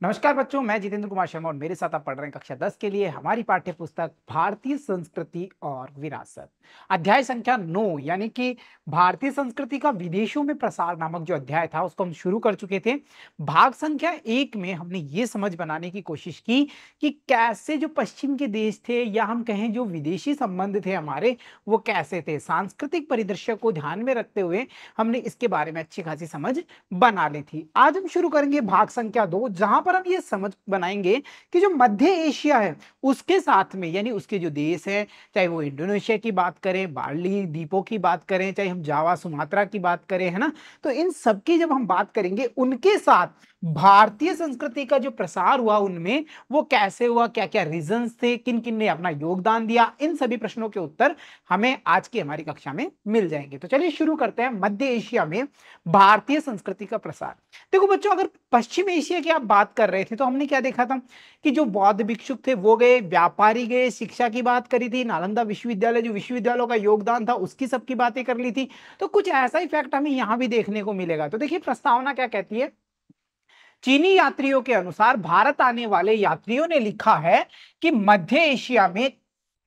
नमस्कार बच्चों, मैं जितेंद्र कुमार शर्मा और मेरे साथ आप पढ़ रहे हैं कक्षा 10 के लिए हमारी पाठ्य पुस्तक भारतीय संस्कृति और विरासत। अध्याय संख्या 9 यानी कि भारतीय संस्कृति का विदेशों में प्रसार नामक जो अध्याय था उसको हम शुरू कर चुके थे। भाग संख्या 1 में हमने ये समझ बनाने की कोशिश की कि कैसे जो पश्चिम के देश थे या हम कहें जो विदेशी संबंध थे हमारे, वो कैसे थे। सांस्कृतिक परिदृश्य को ध्यान में रखते हुए हमने इसके बारे में अच्छी खासी समझ बना ली थी। आज हम शुरू करेंगे भाग संख्या 2, जहां पर हम ये समझ बनाएंगे कि जो मध्य एशिया है उसके साथ में यानी उसके जो देश है, चाहे वो इंडोनेशिया की बात करें, बाली द्वीपों की बात करें, चाहे हम जावा सुमात्रा की बात करें, है ना, तो इन सब की जब हम बात करेंगे उनके साथ भारतीय संस्कृति का जो प्रसार हुआ उनमें वो कैसे हुआ, क्या क्या रीजंस थे, किन किन ने अपना योगदान दिया, इन सभी प्रश्नों के उत्तर हमें आज की हमारी कक्षा में मिल जाएंगे। तो चलिए शुरू करते हैं मध्य एशिया में भारतीय संस्कृति का प्रसार। देखो बच्चों, अगर पश्चिम एशिया की आप बात कर रहे थे तो हमने क्या देखा था कि जो बौद्ध भिक्षुक थे वो गए, व्यापारी गए, शिक्षा की बात करी थी, नालंदा विश्वविद्यालय जो विश्वविद्यालयों का योगदान था उसकी सबकी बातें कर ली थी। तो कुछ ऐसा ही फैक्ट हमें यहां भी देखने को मिलेगा। तो देखिए प्रस्तावना क्या कहती है। चीनी यात्रियों के अनुसार भारत आने वाले यात्रियों ने लिखा है कि मध्य एशिया में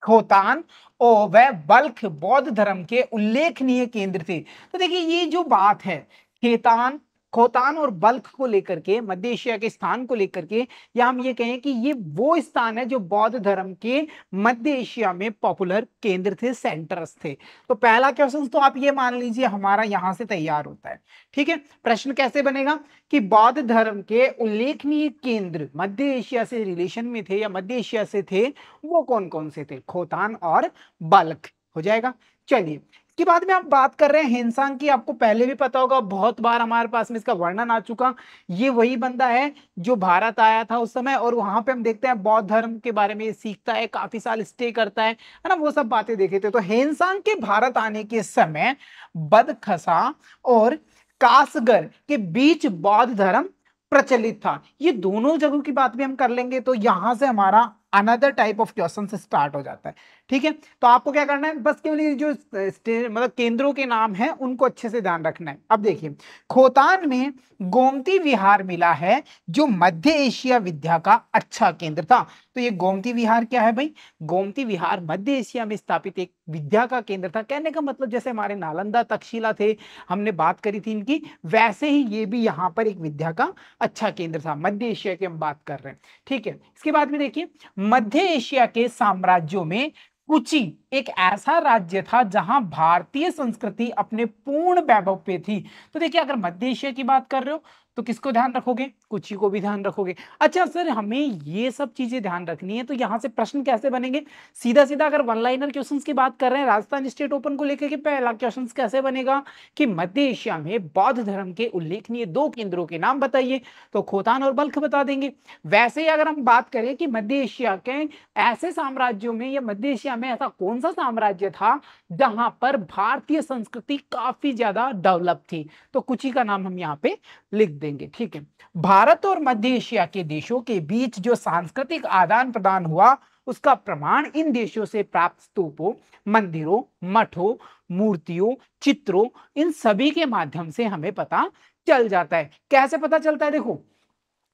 खोतान और वह बल्ख बौद्ध धर्म के उल्लेखनीय केंद्र थे। तो देखिए ये जो बात है खेतान खोतान और बल्ख को लेकर के, मध्य एशिया के स्थान को लेकर के, या हम ये कहें कि ये वो स्थान है जो बौद्ध धर्म के मध्य एशिया में पॉपुलर केंद्र थे, सेंटर्स थे। तो पहला क्वेश्चन तो आप ये मान लीजिए हमारा यहां से तैयार होता है। ठीक है, प्रश्न कैसे बनेगा कि बौद्ध धर्म के उल्लेखनीय केंद्र मध्य एशिया से रिलेशन में थे या मध्य एशिया से थे, वो कौन कौन से थे, खोतान और बल्ख हो जाएगा। चलिए इसके बाद में आप बात कर रहे हैं हेनसांग की। आपको पहले भी पता होगा, बहुत बार हमारे पास में इसका वर्णन आ चुका। ये वही बंदा है जो भारत आया था उस समय और वहां पे हम देखते हैं बौद्ध धर्म के बारे में सीखता है, काफी साल स्टे करता है ना, वो सब बातें देखे थे। तो हेनसांग के भारत आने के समय बदखसा और कासगर के बीच बौद्ध धर्म प्रचलित था। ये दोनों जगहों की बात भी हम कर लेंगे। तो यहां से हमारा अनदर टाइप ऑफ क्वेश्चन से स्टार्ट हो जाता है। ठीक है, तो आपको क्या करना है, बस केवल ये जो मतलब केंद्रों के नाम हैं उनको अच्छे से ध्यान रखना है। अब देखिए खोतान में गोमती विहार मिला है जो मध्य एशिया विद्या का अच्छा केंद्र था। तो ये गोमती विहार क्या है भाई, गोमती विहार मध्य एशिया में स्थापित एक विद्या का केंद्र था। कहने का मतलब जैसे हमारे नालंदा तक्षशिला थे, हमने बात करी थी इनकी, वैसे ही ये भी यहाँ पर एक विद्या का अच्छा केंद्र था। मध्य एशिया की हम बात कर रहे हैं। ठीक है, इसके बाद में देखिए मध्य एशिया के साम्राज्यों में कुची एक ऐसा राज्य था जहां भारतीय संस्कृति अपने पूर्ण वैभव पे थी। तो देखिए अगर मध्य एशिया की बात कर रहे हो तो किसको ध्यान रखोगे, कुची को भी ध्यान रखोगे। अच्छा सर, हमें ये सब चीजें ध्यान रखनी है, तो यहां से प्रश्न कैसे बनेंगे, सीधा सीधा अगर वन लाइनर क्वेश्चंस की बात कर रहे हैं राजस्थान स्टेट ओपन को लेकर के, पहला क्वेश्चन कैसे बनेगा कि मध्य एशिया में बौद्ध धर्म के उल्लेखनीय दो केंद्रों के नाम बताइए, तो खोतान और बल्ख बता देंगे। वैसे ही अगर हम बात करें कि मध्य एशिया के ऐसे साम्राज्यों में या मध्य एशिया में ऐसा कौन सा साम्राज्य था जहां पर भारतीय संस्कृति काफी ज्यादा डेवलप थी, तो कुछ ही का नाम हम यहाँ पे लिख देंगे। ठीक है, भारत और मध्य एशिया के देशों के बीच जो सांस्कृतिक आदान प्रदान हुआ उसका प्रमाण इन देशों से प्राप्त स्तूपों, मंदिरों, मठों, मूर्तियों, चित्रों, इन सभी के माध्यम से हमें पता चल जाता है। कैसे पता चलता है, देखो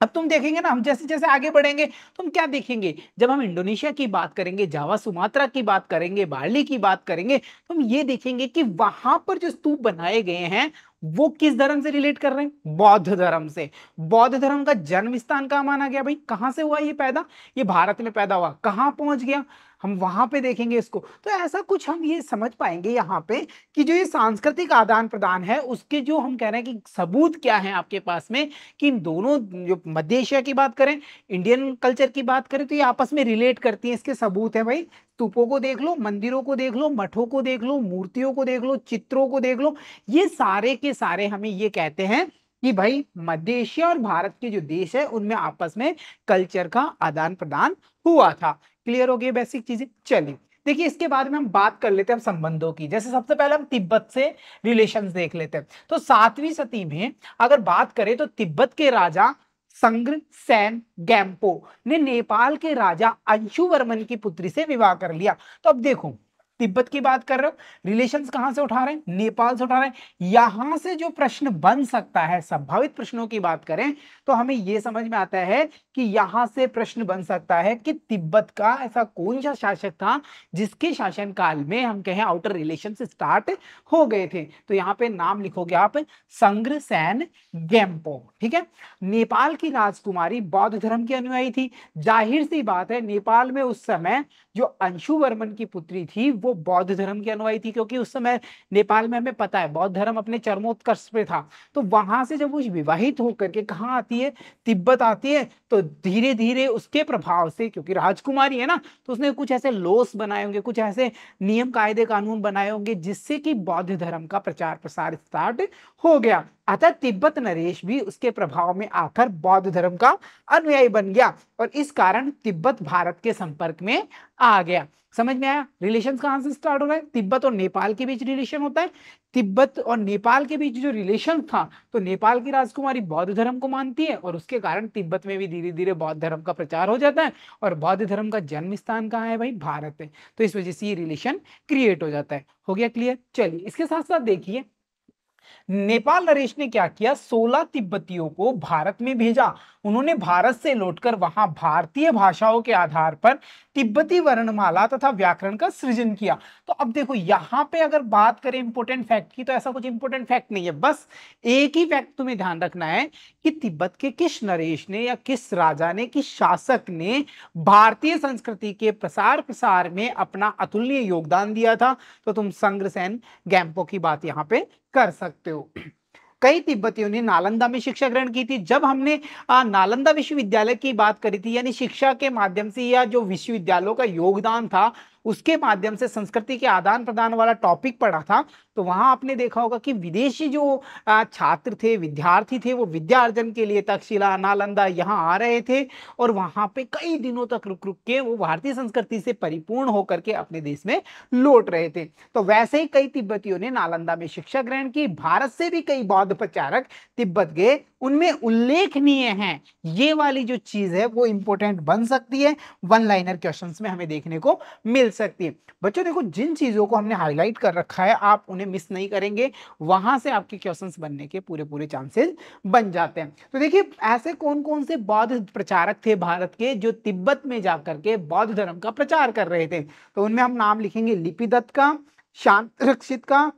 अब तुम देखेंगे ना, हम जैसे जैसे आगे बढ़ेंगे तुम क्या देखेंगे, जब हम इंडोनेशिया की बात करेंगे, जावा सुमात्रा की बात करेंगे, बाली की बात करेंगे, तुम ये देखेंगे कि वहां पर जो स्तूप बनाए गए हैं वो किस धर्म से रिलेट कर रहे हैं, बौद्ध धर्म से। बौद्ध धर्म का जन्म स्थान कहां माना गया भाई, कहां से हुआ ये पैदा, ये भारत में पैदा हुआ, कहां पहुंच गया, हम वहां पे देखेंगे इसको। तो ऐसा कुछ हम ये समझ पाएंगे यहाँ पे कि जो ये सांस्कृतिक आदान प्रदान है उसके जो हम कह रहे हैं कि सबूत क्या है आपके पास में, कि इन दोनों, जो मध्य एशिया की बात करें, इंडियन कल्चर की बात करें, तो ये आपस में रिलेट करती हैं। इसके सबूत है भाई, स्तूपों को देख लो, मंदिरों को देख लो, मठों को देख लो, मूर्तियों को देख लो, चित्रों को देख लो, ये सारे के सारे हमें ये कहते हैं कि भाई मध्य एशिया और भारत के जो देश है उनमें आपस में कल्चर का आदान प्रदान हुआ था। क्लियर हो गई बेसिक चीजें। चलिए देखिए इसके बाद में हम बात कर लेते हैं संबंधों की। जैसे सबसे पहले हम तिब्बत से रिलेशंस देख लेते हैं। तो 7वीं सदी में अगर बात करें तो तिब्बत के राजा संग्र सेन गैम्पो ने नेपाल के राजा अंशुवर्मन की पुत्री से विवाह कर लिया। तो अब देखो तिब्बत की बात कर रहे हो, रिलेशंस कहां से उठा रहे हैं, नेपाल से उठा रहे हैं। यहां से जो प्रश्न बन सकता है, संभावित प्रश्नों की बात करें तो हमें यह समझ में आता है कि यहां से प्रश्न बन सकता है कि तिब्बत का ऐसा कौन सा शासक था जिसके शासनकाल में हम कहें आउटर रिलेशन स्टार्ट हो गए थे। तो यहाँ पे नाम लिखोगे आप संग्रसेन गेम्पो। ठीक है, नेपाल की राजकुमारी बौद्ध धर्म की अनुयायी थी। जाहिर सी बात है नेपाल में उस समय जो अंशुवर्मन की पुत्री थी वो बौद्ध धर्म की अनुयायी थी, क्योंकि उस समय नेपाल में हमें पता है बौद्ध धर्म अपने चरमोत्कर्ष पे था। तो वहां से जब वो विवाहित होकर के कहाँ आती है, तिब्बत आती है, तो धीरे धीरे उसके प्रभाव से, क्योंकि राजकुमारी है ना, तो उसने कुछ ऐसे लॉस बनाए होंगे, कुछ ऐसे नियम कायदे कानून बनाए होंगे जिससे कि बौद्ध धर्म का प्रचार प्रसार स्टार्ट हो गया। अतः तिब्बत नरेश भी उसके प्रभाव में आकर बौद्ध धर्म का अनुयायी बन गया और इस कारण तिब्बत भारत के संपर्क में आ गया। समझ में आया? रिलेशन कहां से स्टार्ट हो रहा है, तिब्बत और नेपाल के बीच रिलेशन होता है। तिब्बत और नेपाल के बीच जो रिलेशन था, तो नेपाल की राजकुमारी बौद्ध धर्म को मानती है और उसके कारण तिब्बत में भी धीरे धीरे बौद्ध धर्म का प्रचार हो जाता है और बौद्ध धर्म का जन्म स्थान कहाँ है भाई, भारत है। तो इस वजह से ये रिलेशन क्रिएट हो जाता है। हो गया क्लियर? चलिए इसके साथ साथ देखिए नेपाल नरेश ने क्या किया, 16 तिब्बतियों को भारत में भेजा। उन्होंने भारत से लौटकर वहां भारतीय भाषाओं के आधार पर तिब्बती वर्णमाला तथा व्याकरण का सृजन किया। तो अब देखो यहां पे अगर बात करें इंपोर्टेंट फैक्ट की, तो ऐसा कुछ इंपोर्टेंट फैक्ट नहीं है, बस एक ही फैक्ट तुम्हें ध्यान रखना है कि तिब्बत के किस नरेश ने या किस राजा ने, किस शासक ने भारतीय संस्कृति के प्रसार प्रसार में अपना अतुलनीय योगदान दिया था। तो तुम संग्रसेन गैम्पो की बात यहां पे कर सकते हो। कई तिब्बतियों ने नालंदा में शिक्षा ग्रहण की थी। जब हमने नालंदा विश्वविद्यालय की बात करी थी, यानी शिक्षा के माध्यम से या जो विश्वविद्यालयों का योगदान था उसके माध्यम से संस्कृति के आदान प्रदान वाला टॉपिक पढ़ा था, तो वहां आपने देखा होगा कि विदेशी जो छात्र थे, विद्यार्थी थे, वो विद्या अर्जन के लिए तक्षशिला, नालंदा यहाँ आ रहे थे और वहां पे कई दिनों तक रुक रुक के वो भारतीय संस्कृति से परिपूर्ण होकर के अपने देश में लौट रहे थे। तो वैसे ही कई तिब्बतियों ने नालंदा में शिक्षा ग्रहण की। भारत से भी कई बौद्ध प्रचारक तिब्बत गए, उनमें उल्लेखनीय है ये वाली जो चीज है वो इंपॉर्टेंट बन सकती है, वन लाइनर क्वेश्चंस में हमें देखने को मिल सकती है। बच्चों देखो जिन चीजों को हमने हाईलाइट कर रखा है आप उन्हें मिस नहीं करेंगे, वहां से आपके क्वेश्चंस बनने के पूरे पूरे चांसेस बन जाते हैं। तो देखिए ऐसे कौन कौन से बौद्ध प्रचारक थे भारत के जो तिब्बत में जाकर के बौद्ध धर्म का प्रचार कर रहे थे, तो उनमें हम नाम लिखेंगे लिपिदत्त का, शांतरक्षित का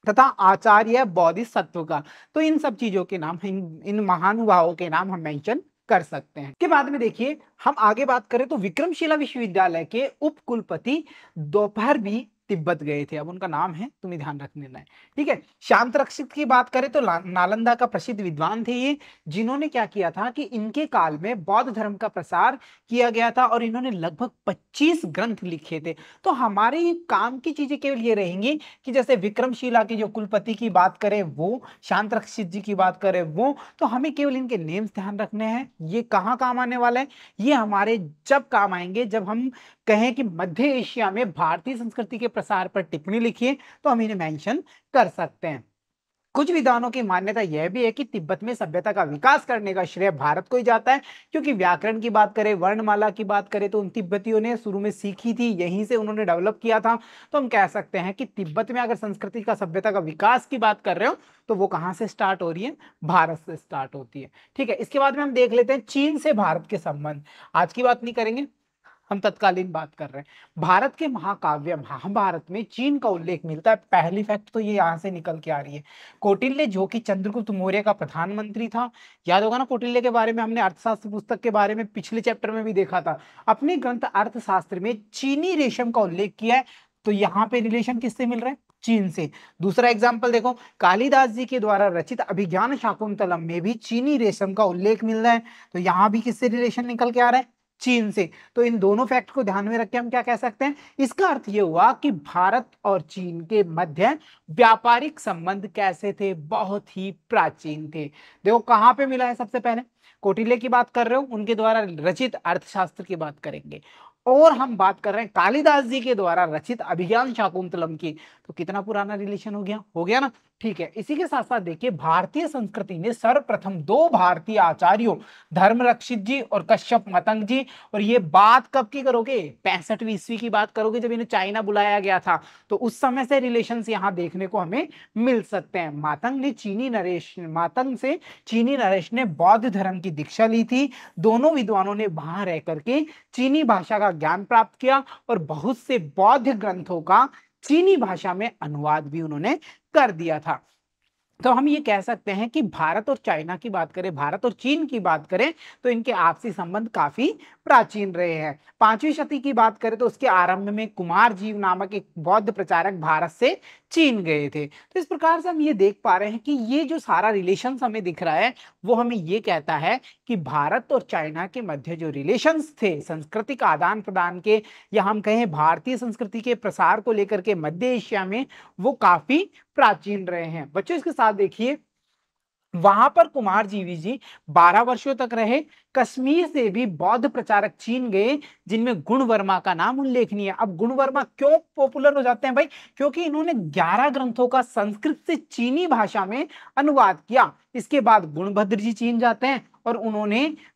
तथा आचार्य बोधिसत्व का। तो इन सब चीजों के नाम, इन महानुभावों के नाम हम मेंशन कर सकते हैं। के बाद में देखिए हम आगे बात करें तो विक्रमशिला विश्वविद्यालय के उप कुलपति दोपहर भी तिब्बत गए थे। अब उनका नाम है, तुम्हें ध्यान रख लेना है, ठीक है। शांतरक्षित की बात करें तो नालंदा का प्रसिद्ध विद्वान थे ये, जिन्होंने क्या किया था कि इनके काल में बौद्ध धर्म का प्रसार किया गया था और इन्होंने लगभग 25 ग्रंथ लिखे थे। तो हमारे काम की चीजें केवल ये रहेंगी कि जैसे विक्रमशिला के जो कुलपति की बात करें वो, शांतरक्षित जी की बात करें वो, तो हमें केवल इनके नेम्स ध्यान रखने हैं। ये कहाँ काम आने वाला है, ये हमारे जब काम आएंगे जब हम कहें कि मध्य एशिया में भारतीय संस्कृति के प्रसार पर टिप्पणी लिखिए, तो हम इन्हें मेंशन कर सकते हैं। कुछ विद्वानों की मान्यता यह भी है कि तिब्बत में सभ्यता का विकास करने का श्रेय भारत को ही जाता है, क्योंकि व्याकरण की बात करें, वर्णमाला की बात करें तो उन तिब्बतियों ने शुरू में सीखी थी, यहीं से उन्होंने डेवलप किया था। तो हम कह सकते हैं कि तिब्बत में अगर संस्कृति का, सभ्यता का विकास की बात कर रहे हो तो वो कहां से स्टार्ट हो रही है, भारत से स्टार्ट होती है। ठीक है, इसके बाद में हम देख लेते हैं चीन से भारत के संबंध। आज की बात नहीं करेंगे, हम तत्कालीन बात कर रहे हैं। भारत के महाकाव्य महाभारत में चीन का उल्लेख मिलता है। पहली फैक्ट तो ये यहां से निकल के आ रही है। कौटिल्य जो कि चंद्रगुप्त मौर्य का प्रधानमंत्री था, याद होगा ना कौटिल्य के बारे में हमने अर्थशास्त्र पुस्तक के बारे में पिछले चैप्टर में भी देखा था। अपने ग्रंथ अर्थशास्त्र में चीनी रेशम का उल्लेख किया है, तो यहाँ पे रिलेशन किससे मिल रहा है, चीन से। दूसरा एग्जाम्पल देखो, कालिदास जी के द्वारा रचित अभिज्ञान शाकुंतलम में भी चीनी रेशम का उल्लेख मिल रहा है, तो यहाँ भी किससे रिलेशन निकल के आ रहा है, चीन से। तो इन दोनों फैक्ट को ध्यान में रख के हम क्या कह सकते हैं, इसका अर्थ यह हुआ कि भारत और चीन के मध्य व्यापारिक संबंध कैसे थे, बहुत ही प्राचीन थे। देखो कहां पे मिला है, सबसे पहले कौटिल्य की बात कर रहे हो, उनके द्वारा रचित अर्थशास्त्र की बात करेंगे, और हम बात कर रहे हैं कालिदास जी के द्वारा रचित अभिज्ञान शाकुंतलम की, तो कितना पुराना रिलेशन हो गया ना। ठीक है, इसी के साथ साथ देखिए भारतीय संस्कृति ने सर्वप्रथम दो भारतीय आचार्यों धर्मरक्षित जी और कश्यप मतंग जी, और ये बात कब की करोगे, 65वीं ईस्वी की बात करोगे जब इन्हें चाइना बुलाया गया था, तो उस समय से रिलेशंस यहाँ देखने को हमें मिल सकते हैं। मातंग से चीनी नरेश ने बौद्ध धर्म की दीक्षा ली थी। दोनों विद्वानों ने वहां रह करके चीनी भाषा का ज्ञान प्राप्त किया और बहुत से बौद्ध ग्रंथों का चीनी भाषा में अनुवाद भी उन्होंने कर दिया था। तो हम ये कह सकते हैं कि भारत और चाइना की बात करें, भारत और चीन की बात करें, तो इनके आपसी संबंध काफी प्राचीन रहे हैं। 5वीं शती की बात करें तो उसके आरंभ में कुमार जीव नामक एक बौद्ध प्रचारक भारत से चीन गए थे। तो इस प्रकार से हम ये देख पा रहे हैं कि ये जो सारा रिलेशन हमें दिख रहा है वो हमें ये कहता है कि भारत और चाइना के मध्य जो रिलेशंस थे सांस्कृतिक आदान प्रदान के, या हम कहें भारतीय संस्कृति के प्रसार को लेकर के मध्य एशिया में, वो काफी प्राचीन रहे हैं। बच्चों इसके साथ देखिए वहां पर कुमार जीवी जी 12 वर्षों तक रहे। कश्मीर से भी बौद्ध प्रचारक चीन गए जिनमें गुण वर्मा का नाम उल्लेखनीय है। अब गुण वर्मा क्यों पॉपुलर हो जाते हैं भाई, क्योंकि इन्होंने 11 ग्रंथों का संस्कृत से चीनी भाषा में अनुवाद किया। इसके बाद गुणभद्र जी चीन जाते हैं और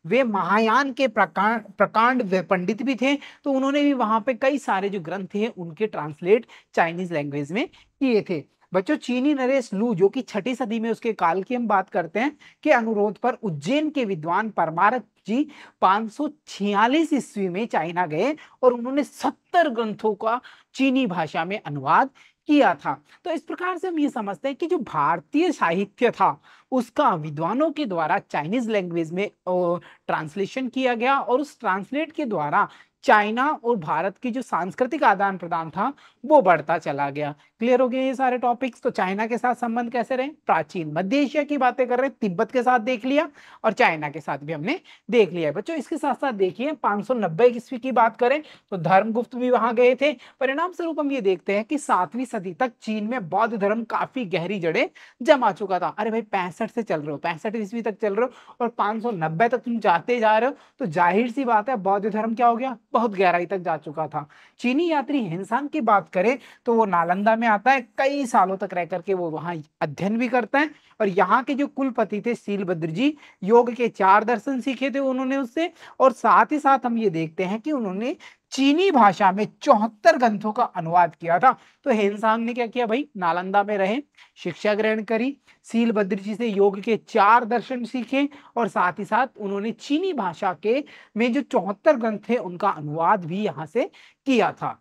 वे महायान के प्रकांड पंडित भी थे, तो उन्होंने भी वहां पे कई सारे जो ग्रंथ थे उनके ट्रांसलेट चाइनीज लैंग्वेज में किए थे। बच्चों चीनी नरेश लू जो कि 6ठी सदी में उसके काल की हम बात करते हैं, के अनुरोध पर उज्जैन के विद्वान परमारक जी 546 ईस्वी में चाइना गए और उन्होंने 70 ग्रंथों का चीनी भाषा में अनुवाद किया था। तो इस प्रकार से हम ये समझते हैं कि जो भारतीय साहित्य था उसका विद्वानों के द्वारा चाइनीज लैंग्वेज में ट्रांसलेशन किया गया और उस ट्रांसलेट के द्वारा चाइना और भारत की जो सांस्कृतिक आदान प्रदान था वो बढ़ता चला गया। क्लियर हो गया ये सारे टॉपिक्स। तो चाइना के साथ संबंध कैसे रहे, प्राचीन। मध्य एशिया की बातें कर रहे हैं, तिब्बत के साथ देख लिया और चाइना के साथ भी हमने देख लिया है। बच्चों इसके साथ साथ देखिए 590 ईस्वी की बात करें तो धर्मगुप्त भी वहां गए थे। परिणाम स्वरूप हम ये देखते हैं कि 7वीं सदी तक चीन में बौद्ध धर्म काफी गहरी जड़ें जमा चुका था। अरे भाई 65 से चल रहे हो, 65 ईस्वी तक चल रहे हो और 590 तक तुम जाते जा रहे हो, तो जाहिर सी बात है बौद्ध धर्म क्या हो गया, बहुत गहराई तक जा चुका था। चीनी यात्री हिनसांग की बात करें तो वो नालंदा में आता है, कई सालों तक रह करके वो वहां अध्ययन भी करता है और यहाँ के जो कुलपति थे शीलभद्र जी, योग के 4 दर्शन सीखे थे उन्होंने उससे, और साथ ही साथ हम ये देखते हैं कि उन्होंने चीनी भाषा में 74 ग्रंथों का अनुवाद किया था। तो हिनसांग ने क्या किया भाई, नालंदा में रहे, शिक्षा ग्रहण करी, शीलभद्र जी से योग के 4 दर्शन सीखे और साथ ही साथ उन्होंने चीनी भाषा के में जो 74 ग्रंथ थे उनका अनुवाद भी यहाँ से किया था।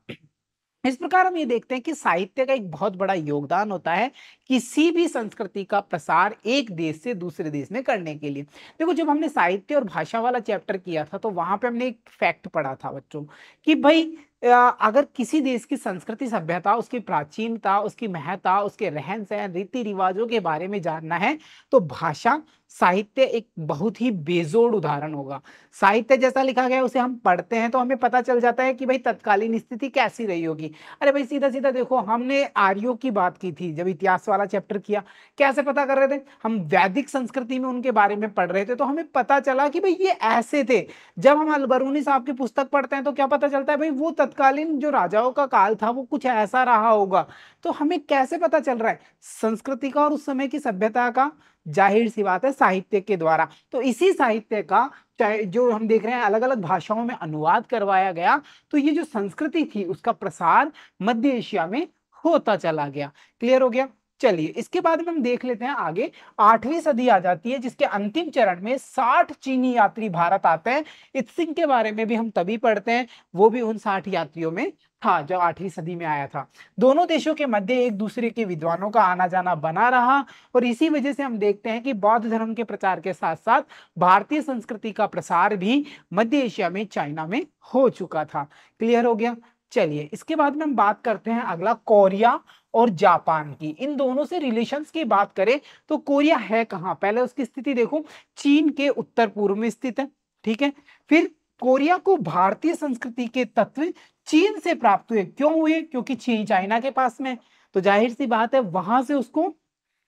इस प्रकार हम ये देखते हैं कि साहित्य का एक बहुत बड़ा योगदान होता है किसी भी संस्कृति का प्रसार एक देश से दूसरे देश में करने के लिए। देखो जब हमने साहित्य और भाषा वाला चैप्टर किया था तो वहां पे हमने एक फैक्ट पढ़ा था बच्चों कि भाई अगर किसी देश की संस्कृति सभ्यता, उसकी प्राचीनता, उसकी महत्ता, उसके रहन सहन, रीति रिवाजों के बारे में जानना है तो भाषा साहित्य एक बहुत ही बेजोड़ उदाहरण होगा। साहित्य जैसा लिखा गया उसे हम पढ़ते हैं तो हमें पता चल जाता है कि भाई तत्कालीन स्थिति कैसी रही होगी। अरे भाई सीधा सीधा देखो, हमने आर्यों की बात की थी जब इतिहास वाला चैप्टर किया, कैसे पता कर रहे थे, हम वैदिक संस्कृति में उनके बारे में पढ़ रहे थे तो हमें पता चला कि भाई ये ऐसे थे। जब हम अलबरूनी साहब की पुस्तक पढ़ते हैं तो क्या पता चलता है भाई वो तत्कालीन जो राजाओं का काल था वो कुछ ऐसा रहा होगा। तो हमें कैसे पता चल रहा है, संस्कृति का और उस समय की सभ्यता का, जाहिर सी बात है साहित्य के द्वारा। तो इसी साहित्य का जो हम देख रहे हैं अलग अलग भाषाओं में अनुवाद करवाया गया, तो ये जो संस्कृति थी उसका प्रसार मध्य एशिया में होता चला गया। क्लियर हो गया। चलिए इसके बाद में हम देख लेते हैं आगे, 8वीं सदी आ जाती है जिसके अंतिम चरण में 60 चीनी यात्री भारत आते हैं। इत्सिंग के बारे में भी हम तभी पढ़ते हैं, वो भी उन 60 यात्रियों में था जो 8वीं सदी में आया था। दोनों देशों के मध्य एक दूसरे के विद्वानों का आना जाना बना रहा और इसी वजह से हम देखते हैं कि बौद्ध धर्म के प्रचार के साथ साथ भारतीय संस्कृति का प्रसार भी मध्य एशिया में, चाइना में हो चुका था। क्लियर हो गया। चलिए इसके बाद में हम बात करते हैं अगला कोरिया और जापान की। इन दोनों से रिलेशंस की बात करें तो कोरिया है कहां, पहले उसकी स्थिति देखो, चीन के उत्तर पूर्व में स्थित है, ठीक है। फिर कोरिया को भारतीय संस्कृति के तत्व चीन से प्राप्त हुए, क्यों हुए, क्योंकि चीन चाइना के पास में, तो जाहिर सी बात है वहां से उसको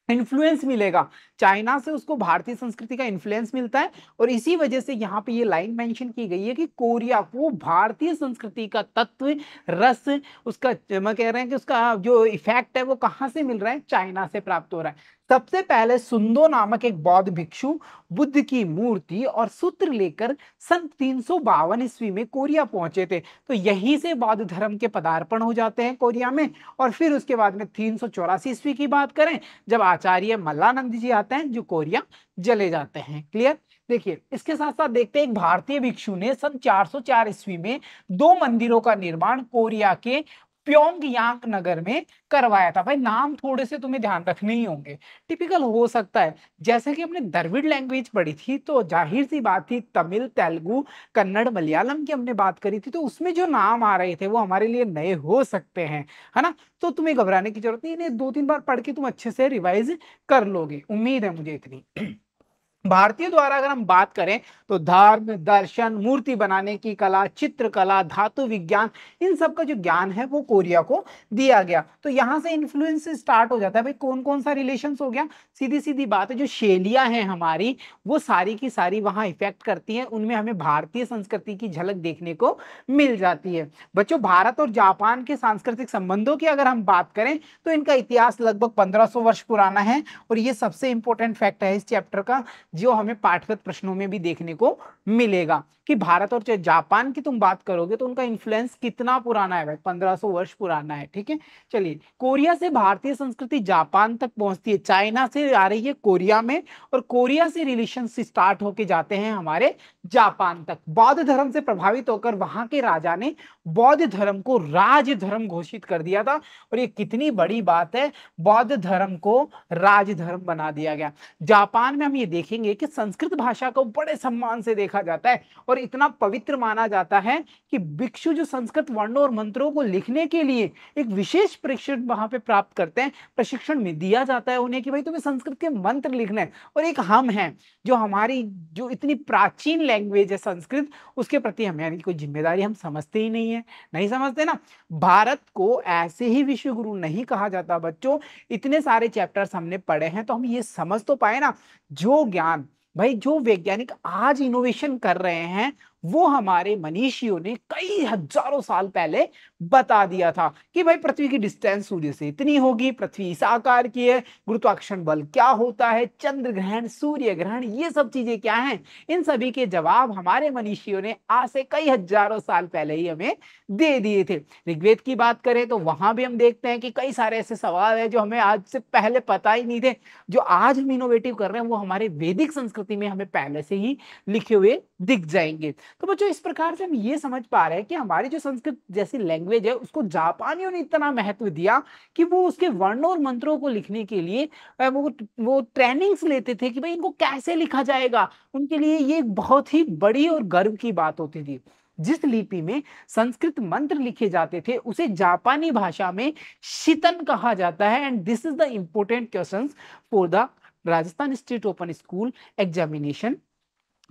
इन्फ्लुएंस मिलेगा, चाइना से उसको भारतीय संस्कृति का इन्फ्लुएंस मिलता है। और इसी वजह से यहाँ पे ये लाइन मेंशन की गई है कि कोरिया को भारतीय संस्कृति का तत्व, रस, उसका मैं कह रहे हैं कि उसका जो इफेक्ट है वो कहाँ से मिल रहा है, चाइना से प्राप्त हो रहा है। सबसे पहले सुंदो नामक एक बौद्ध भिक्षु बुद्ध की मूर्ति और सूत्र लेकर सन 352 ईस्वी में कोरिया पहुंचे थे। तो यहीं से बौद्ध धर्म के पदार्पण हो जाते हैं कोरिया में। और फिर उसके बाद में 384 ईस्वी की बात करें, जब आचार्य मल्लानंद जी आते हैं जो कोरिया चले जाते हैं। क्लियर। देखिए इसके साथ साथ देखते हैं एक भारतीय भिक्षु ने सन 404 ईस्वी में 2 मंदिरों का निर्माण कोरिया के प्योंगयांग नगर में करवाया था। भाई नाम थोड़े से तुम्हें ध्यान रखने ही होंगे, टिपिकल हो सकता है। जैसे कि हमने द्रविड़ लैंग्वेज पढ़ी थी तो जाहिर सी बात थी, तमिल, तेलुगु, कन्नड़, मलयालम की हमने बात करी थी, तो उसमें जो नाम आ रहे थे वो हमारे लिए नए हो सकते हैं, है ना। तो तुम्हें घबराने की जरूरत नहीं, इन्हें 2-3 बार पढ़ के तुम अच्छे से रिवाइज कर लोगे, उम्मीद है मुझे इतनी। भारतीय द्वारा अगर हम बात करें तो धर्म, दर्शन, मूर्ति बनाने की कला, चित्रकला, धातु विज्ञान, इन सब का जो ज्ञान है वो कोरिया को दिया गया। तो यहां से इन्फ्लुएंस स्टार्ट हो जाता है। भाई कौन कौन सा रिलेशंस हो गया, सीधी सीधी बात है, जो शैलियां हैं हमारी वो सारी की सारी वहां इफेक्ट करती हैं, उनमें हमें भारतीय संस्कृति की झलक देखने को मिल जाती है। बच्चों भारत और जापान के सांस्कृतिक संबंधों की अगर हम बात करें तो इनका इतिहास लगभग 1500 वर्ष पुराना है। और ये सबसे इंपॉर्टेंट फैक्ट है इस चैप्टर का, जो हमें पाठगत प्रश्नों में भी देखने को मिलेगा कि भारत और जापान की तुम बात करोगे तो उनका इन्फ्लुएंस कितना पुराना है भाई, 1500 वर्ष पुराना है। ठीक है, चलिए कोरिया से भारतीय संस्कृति जापान तक पहुंचती है, चाइना से आ रही है कोरिया में, और कोरिया से रिलेशन स्टार्ट होके जाते हैं हमारे जापान तक। बौद्ध धर्म से प्रभावित होकर वहां के राजा ने बौद्ध धर्म को राज धर्म घोषित कर दिया था। और ये कितनी बड़ी बात है, बौद्ध धर्म को राज धर्म बना दिया गया। जापान में हम ये देखेंगे कि संस्कृत भाषा को बड़े सम्मान से देखा जाता है और इतना पवित्र माना जाता है कि भिक्षु जो संस्कृत वर्णों और मंत्रों को लिखने के लिए एक विशेष प्रशिक्षण वहां पे प्राप्त करते हैं, प्रशिक्षण में दिया जाता है उन्हें कि भाई तुम्हें संस्कृत के मंत्र लिखने हैं। और एक हम हैं जो हमारी जो इतनी प्राचीन लैंग्वेज है संस्कृत, उसके प्रति हमें यानी कोई जिम्मेदारी हम समझते ही नहीं है, नहीं समझते ना। भारत को ऐसे ही विश्व गुरु नहीं कहा जाता बच्चों। इतने सारे चैप्टर्स हमने पढ़े हैं तो हम ये समझ तो पाए ना, जो ज्ञान भाई जो वैज्ञानिक आज इनोवेशन कर रहे हैं वो हमारे मनीषियों ने कई हजारों साल पहले बता दिया था कि भाई पृथ्वी की डिस्टेंस सूर्य से इतनी होगी, पृथ्वी इस आकार की है, गुरुत्वाकर्षण बल क्या होता है, चंद्र ग्रहण, सूर्य ग्रहण, ये सब चीजें क्या हैं, इन सभी के जवाब हमारे मनीषियों ने आज से कई हजारों साल पहले ही हमें दे दिए थे। ऋग्वेद की बात करें तो वहां भी हम देखते हैं कि कई सारे ऐसे सवाल है जो हमें आज से पहले पता ही नहीं थे, जो आज हम इनोवेटिव कर रहे हैं वो हमारे वैदिक संस्कृति में हमें पहले से ही लिखे हुए दिख जाएंगे। तो बच्चों इस प्रकार से हम ये समझ पा रहे हैं कि हमारी जो संस्कृत जैसी लैंग्वेज है उसको जापानियों ने इतना महत्व दिया कि वो उसके वर्णों और मंत्रों को लिखने के लिए वो ट्रेनिंग्स लेते थे कि भाई इनको कैसे लिखा जाएगा। उनके लिए ये एक बहुत ही बड़ी और गर्व की बात होती थी। जिस लिपि में संस्कृत मंत्र लिखे जाते थे उसे जापानी भाषा में शितन कहा जाता है। And this is the important question for the Rajasthan state open school examination.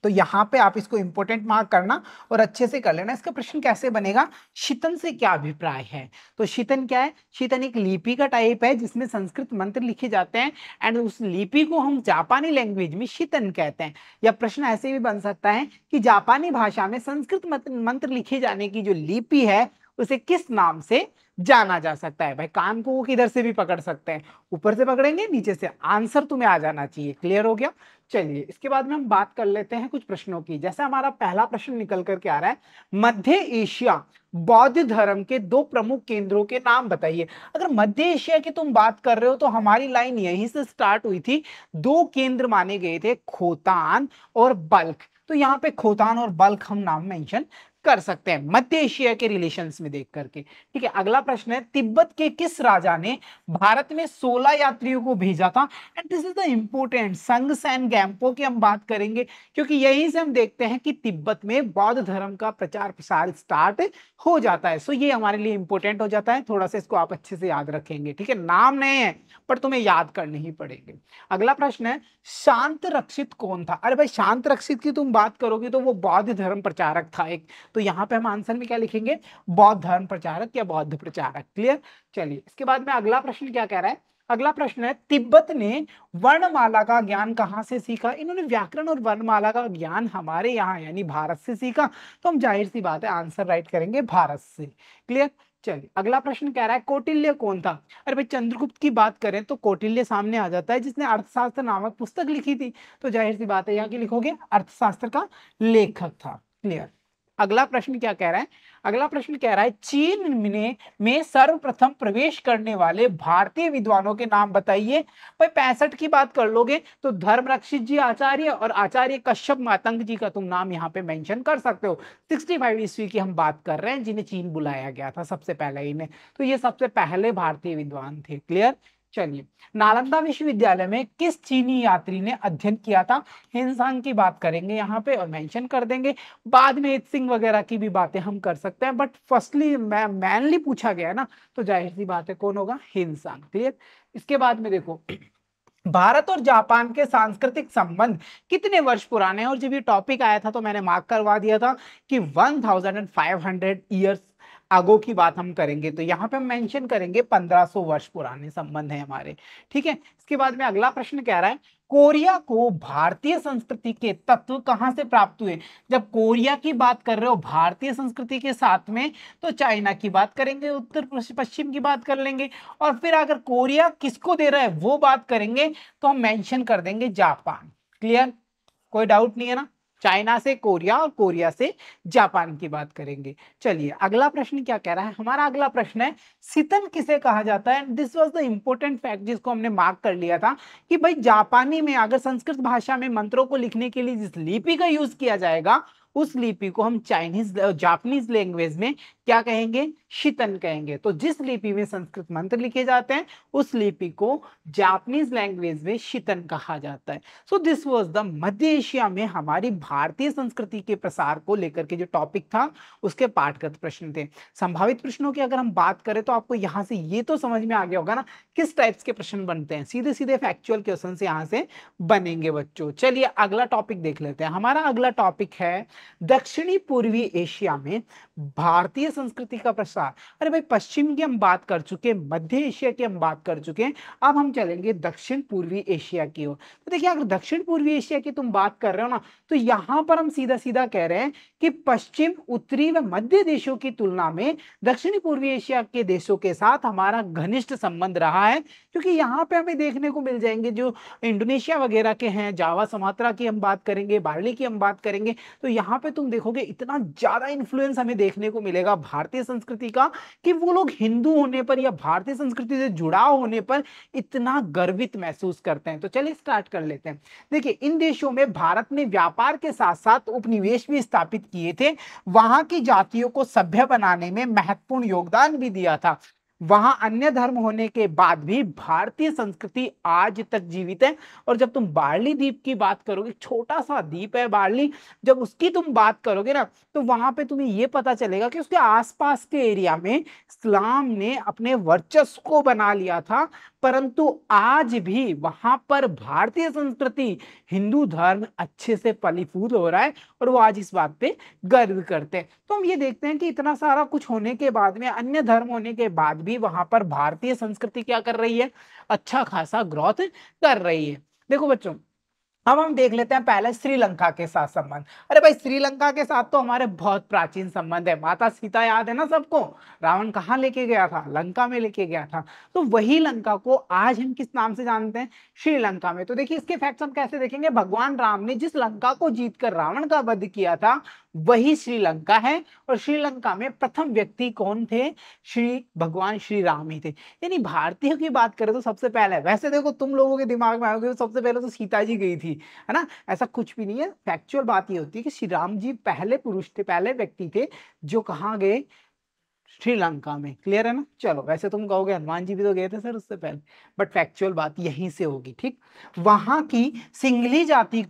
तो यहाँ पे आप इसको इंपॉर्टेंट मार्क करना और अच्छे से कर लेना। इसका प्रश्न कैसे बनेगा, शितन से क्या अभिप्राय है। तो शितन क्या है, शितन एक लिपि का टाइप है जिसमें संस्कृत मंत्र लिखे जाते हैं एंड उस लिपि को हम जापानी लैंग्वेज में शितन कहते हैं। या प्रश्न ऐसे भी बन सकता है कि जापानी भाषा में संस्कृत मंत्र लिखे जाने की जो लिपि है उसे किस नाम से जाना जा सकता है। भाई कान को वो किधर से भी पकड़ सकते हैं, ऊपर से पकड़ेंगे नीचे से, आंसर तुम्हें आ जाना चाहिए। क्लियर हो गया। चलिए इसके बाद में हम बात कर लेते हैं कुछ प्रश्नों की। जैसे हमारा पहला प्रश्न निकल करके आ रहा है, मध्य एशिया बौद्ध धर्म के 2 प्रमुख केंद्रों के नाम बताइए। अगर मध्य एशिया की तुम बात कर रहे हो तो हमारी लाइन यहीं से स्टार्ट हुई थी। 2 केंद्र माने गए थे, खोतान और बल्ख। तो यहाँ पे खोतान और बल्ख हम नाम मेंशन कर सकते हैं मध्य एशिया के रिलेशंस में देख करके। ठीक है, अगला प्रश्न है, तिब्बत के किस राजा ने भारत में 16 यात्रियों को भेजा था। And this is the important, Songtsen Gampo की हम बात करेंगे क्योंकि यहीं से हम देखते हैं कि तिब्बत में बौद्ध धर्म का प्रचार प्रसार स्टार्ट हो जाता है। सो ये हमारे लिए इंपॉर्टेंट हो जाता है, थोड़ा सा इसको आप अच्छे से याद रखेंगे। ठीक है, नाम नए हैं पर तुम्हें याद करने ही पड़ेंगे। अगला प्रश्न है, शांत रक्षित कौन था। अरे भाई शांत रक्षित की तुम बात करोगे तो वो बौद्ध धर्म प्रचारक था एक। तो यहाँ पे हम आंसर में क्या लिखेंगे, बौद्ध धर्म प्रचारक या बौद्ध प्रचारक। क्लियर। चलिए इसके बाद में अगला प्रश्न क्या कह रहा है, अगला प्रश्न है, तिब्बत ने वर्णमाला का ज्ञान कहाँ से सीखा? इन्होंने व्याकरण और वर्णमाला का ज्ञान हमारे यहाँ यानी भारत से सीखा। तो हम जाहिर सी बात है आंसर राइट करेंगे भारत से। क्लियर। चलिए अगला प्रश्न कह रहा है, कौटिल्य कौन था? अरे भाई चंद्रगुप्त की बात करें तो कौटिल्य सामने आ जाता है, जिसने अर्थशास्त्र नामक पुस्तक लिखी थी। तो जाहिर सी बात है यहाँ की लिखोगे अर्थशास्त्र का लेखक था। क्लियर। अगला प्रश्न क्या कह रहा है? अगला प्रश्न कह रहा है, चीन में सर्वप्रथम प्रवेश करने वाले भारतीय विद्वानों के नाम बताइए। भाई 65 की बात कर लोगे तो धर्मरक्षित जी आचार्य और आचार्य कश्यप मातंग जी का तुम नाम यहाँ पे मेंशन कर सकते हो। 65 ईस्वी की हम बात कर रहे हैं, जिन्हें चीन बुलाया गया था सबसे पहले इन्हें। तो ये सबसे पहले भारतीय विद्वान थे। क्लियर। चलिए, नालंदा विश्वविद्यालय में किस चीनी यात्री ने अध्ययन किया था? हिंसांग की बात करेंगे यहाँ पे और मेंशन कर देंगे। बाद में सिंह वगैरह की भी बातें हम कर सकते हैं, बट फर्स्टली मैनली पूछा गया है ना, तो जाहिर सी बात है कौन होगा? हिंसांग। क्लियर। इसके बाद में देखो, भारत और जापान के सांस्कृतिक संबंध कितने वर्ष पुराने हैं? और जब ये टॉपिक आया था तो मैंने मार्क करवा दिया था कि 1500 ईयर्स अगो की बात हम करेंगे। तो यहाँ पे हम मेंशन करेंगे 1500 वर्ष पुराने संबंध हैं हमारे। ठीक है। इसके बाद में अगला प्रश्न कह रहा है, कोरिया को भारतीय संस्कृति के तत्व कहां से प्राप्त हुए? जब कोरिया की बात कर रहे हो भारतीय संस्कृति के साथ में, तो चाइना की बात करेंगे, उत्तर पश्चिम की बात कर लेंगे, और फिर अगर कोरिया किसको दे रहा है वो बात करेंगे तो हम मेंशन कर देंगे जापान। क्लियर। कोई डाउट नहीं है ना? चाइना से कोरिया और कोरिया से जापान की बात करेंगे। चलिए अगला प्रश्न क्या कह रहा है? हमारा अगला प्रश्न है, सितन किसे कहा जाता है? This was the important fact जिसको हमने मार्क कर लिया था कि भाई जापानी में अगर संस्कृत भाषा में मंत्रों को लिखने के लिए जिस लिपि का यूज किया जाएगा उस लिपि को हम जापानीज लैंग्वेज में क्या कहेंगे? शितन कहेंगे। तो जिस लिपि में संस्कृत मंत्र लिखे जाते हैं उस लिपि को जापानीज लैंग्वेज में शितन कहा जाता है। So this was the Madhya Asia में हमारी भारतीय संस्कृति के प्रसार को लेकर के जो टॉपिक था उसके पाठगत प्रश्न थे। संभावित प्रश्नों की अगर हम बात करें तो आपको यहां से ये तो समझ में आ गया होगा ना किस टाइप्स के प्रश्न बनते हैं। सीधे सीधे फैक्चुअल क्वेश्चन यहां से बनेंगे बच्चों। चलिए अगला टॉपिक देख लेते हैं। हमारा अगला टॉपिक है, दक्षिणी पूर्वी एशिया में भारतीय संस्कृति का प्रसार। अरे भाई पश्चिम की हम बात कर चुके, मध्य एशिया की हम बात कर चुके, अब हम चलेंगे दक्षिण पूर्वी एशिया की ओर। तो देखिए अगर दक्षिण पूर्वी एशिया की तुम बात कर रहे हो ना, तो यहां पर हम सीधा सीधा कह रहे हैं कि पश्चिम, उत्तरी व मध्य देशों की तुलना में दक्षिणी पूर्वी एशिया के देशों के साथ हमारा घनिष्ठ संबंध रहा है। क्योंकि यहाँ पे हमें देखने को मिल जाएंगे जो इंडोनेशिया वगैरह के हैं, जावा सुमात्रा की हम बात करेंगे, बाली की हम बात करेंगे, तो यहाँ पे तुम देखोगे इतना ज्यादा इन्फ्लुएंस हमें देखने को मिलेगा भारतीय संस्कृति का कि वो लोग हिंदू होने पर या भारतीय संस्कृति से जुड़ाव होने पर इतना गर्वित महसूस करते हैं। तो चलिए स्टार्ट कर लेते हैं। देखिए इन देशों में भारत ने व्यापार के साथ साथ उपनिवेश भी स्थापित किए थे, वहां की जातियों को सभ्य बनाने में महत्वपूर्ण योगदान भी दिया था। वहां अन्य धर्म होने के बाद भी भारतीय संस्कृति आज तक जीवित है। और जब तुम बार्ली द्वीप की बात करोगे, छोटा सा द्वीप है बार्ली, जब उसकी तुम बात करोगे ना तो वहां पे तुम्हें यह पता चलेगा कि उसके आसपास के एरिया में इस्लाम ने अपने वर्चस्व को बना लिया था, परंतु आज भी वहां पर भारतीय संस्कृति, हिंदू धर्म अच्छे से फलीफूल हो रहा है और वो आज इस बात पे गर्व करते हैं। तो हम ये देखते हैं कि इतना सारा कुछ होने के बाद में, अन्य धर्म होने के बाद भी वहां पर भारतीय संस्कृति क्या कर रही है? अच्छा खासा ग्रोथ कर रही है। देखो बच्चों, अब हम देख लेते हैं पहले श्रीलंका के साथ संबंध। अरे भाई श्रीलंका के साथ तो हमारे बहुत प्राचीन संबंध है। माता सीता याद है ना सबको? रावण कहाँ लेके गया था? लंका में लेके गया था। तो वही लंका को आज हम किस नाम से जानते हैं? श्रीलंका में। तो देखिए इसके फैक्ट्स हम कैसे देखेंगे। भगवान राम ने जिस लंका को जीतकर रावण का वध किया था वही श्रीलंका है। और श्रीलंका में प्रथम व्यक्ति कौन थे? भगवान श्री राम ही थे। यानी भारतीयों की बात करें तो सबसे पहले, वैसे देखो तुम लोगों के दिमाग में आओगे सबसे पहले तो सीता जी गई थी, है ना? ऐसा कुछ भी नहीं है। फैक्चुअल बात ये होती है कि श्री राम जी पहले पुरुष थे, पहले व्यक्ति थे जो कहाँ गए? श्रीलंका में। क्लियर है ना? चलो, वैसे तुम कहोगे हनुमान जी भी तो गए थे सर उससे पहले, बट फैक्चुअल बात यहीं से होगी। ठीक। वहां की सिंगली जाति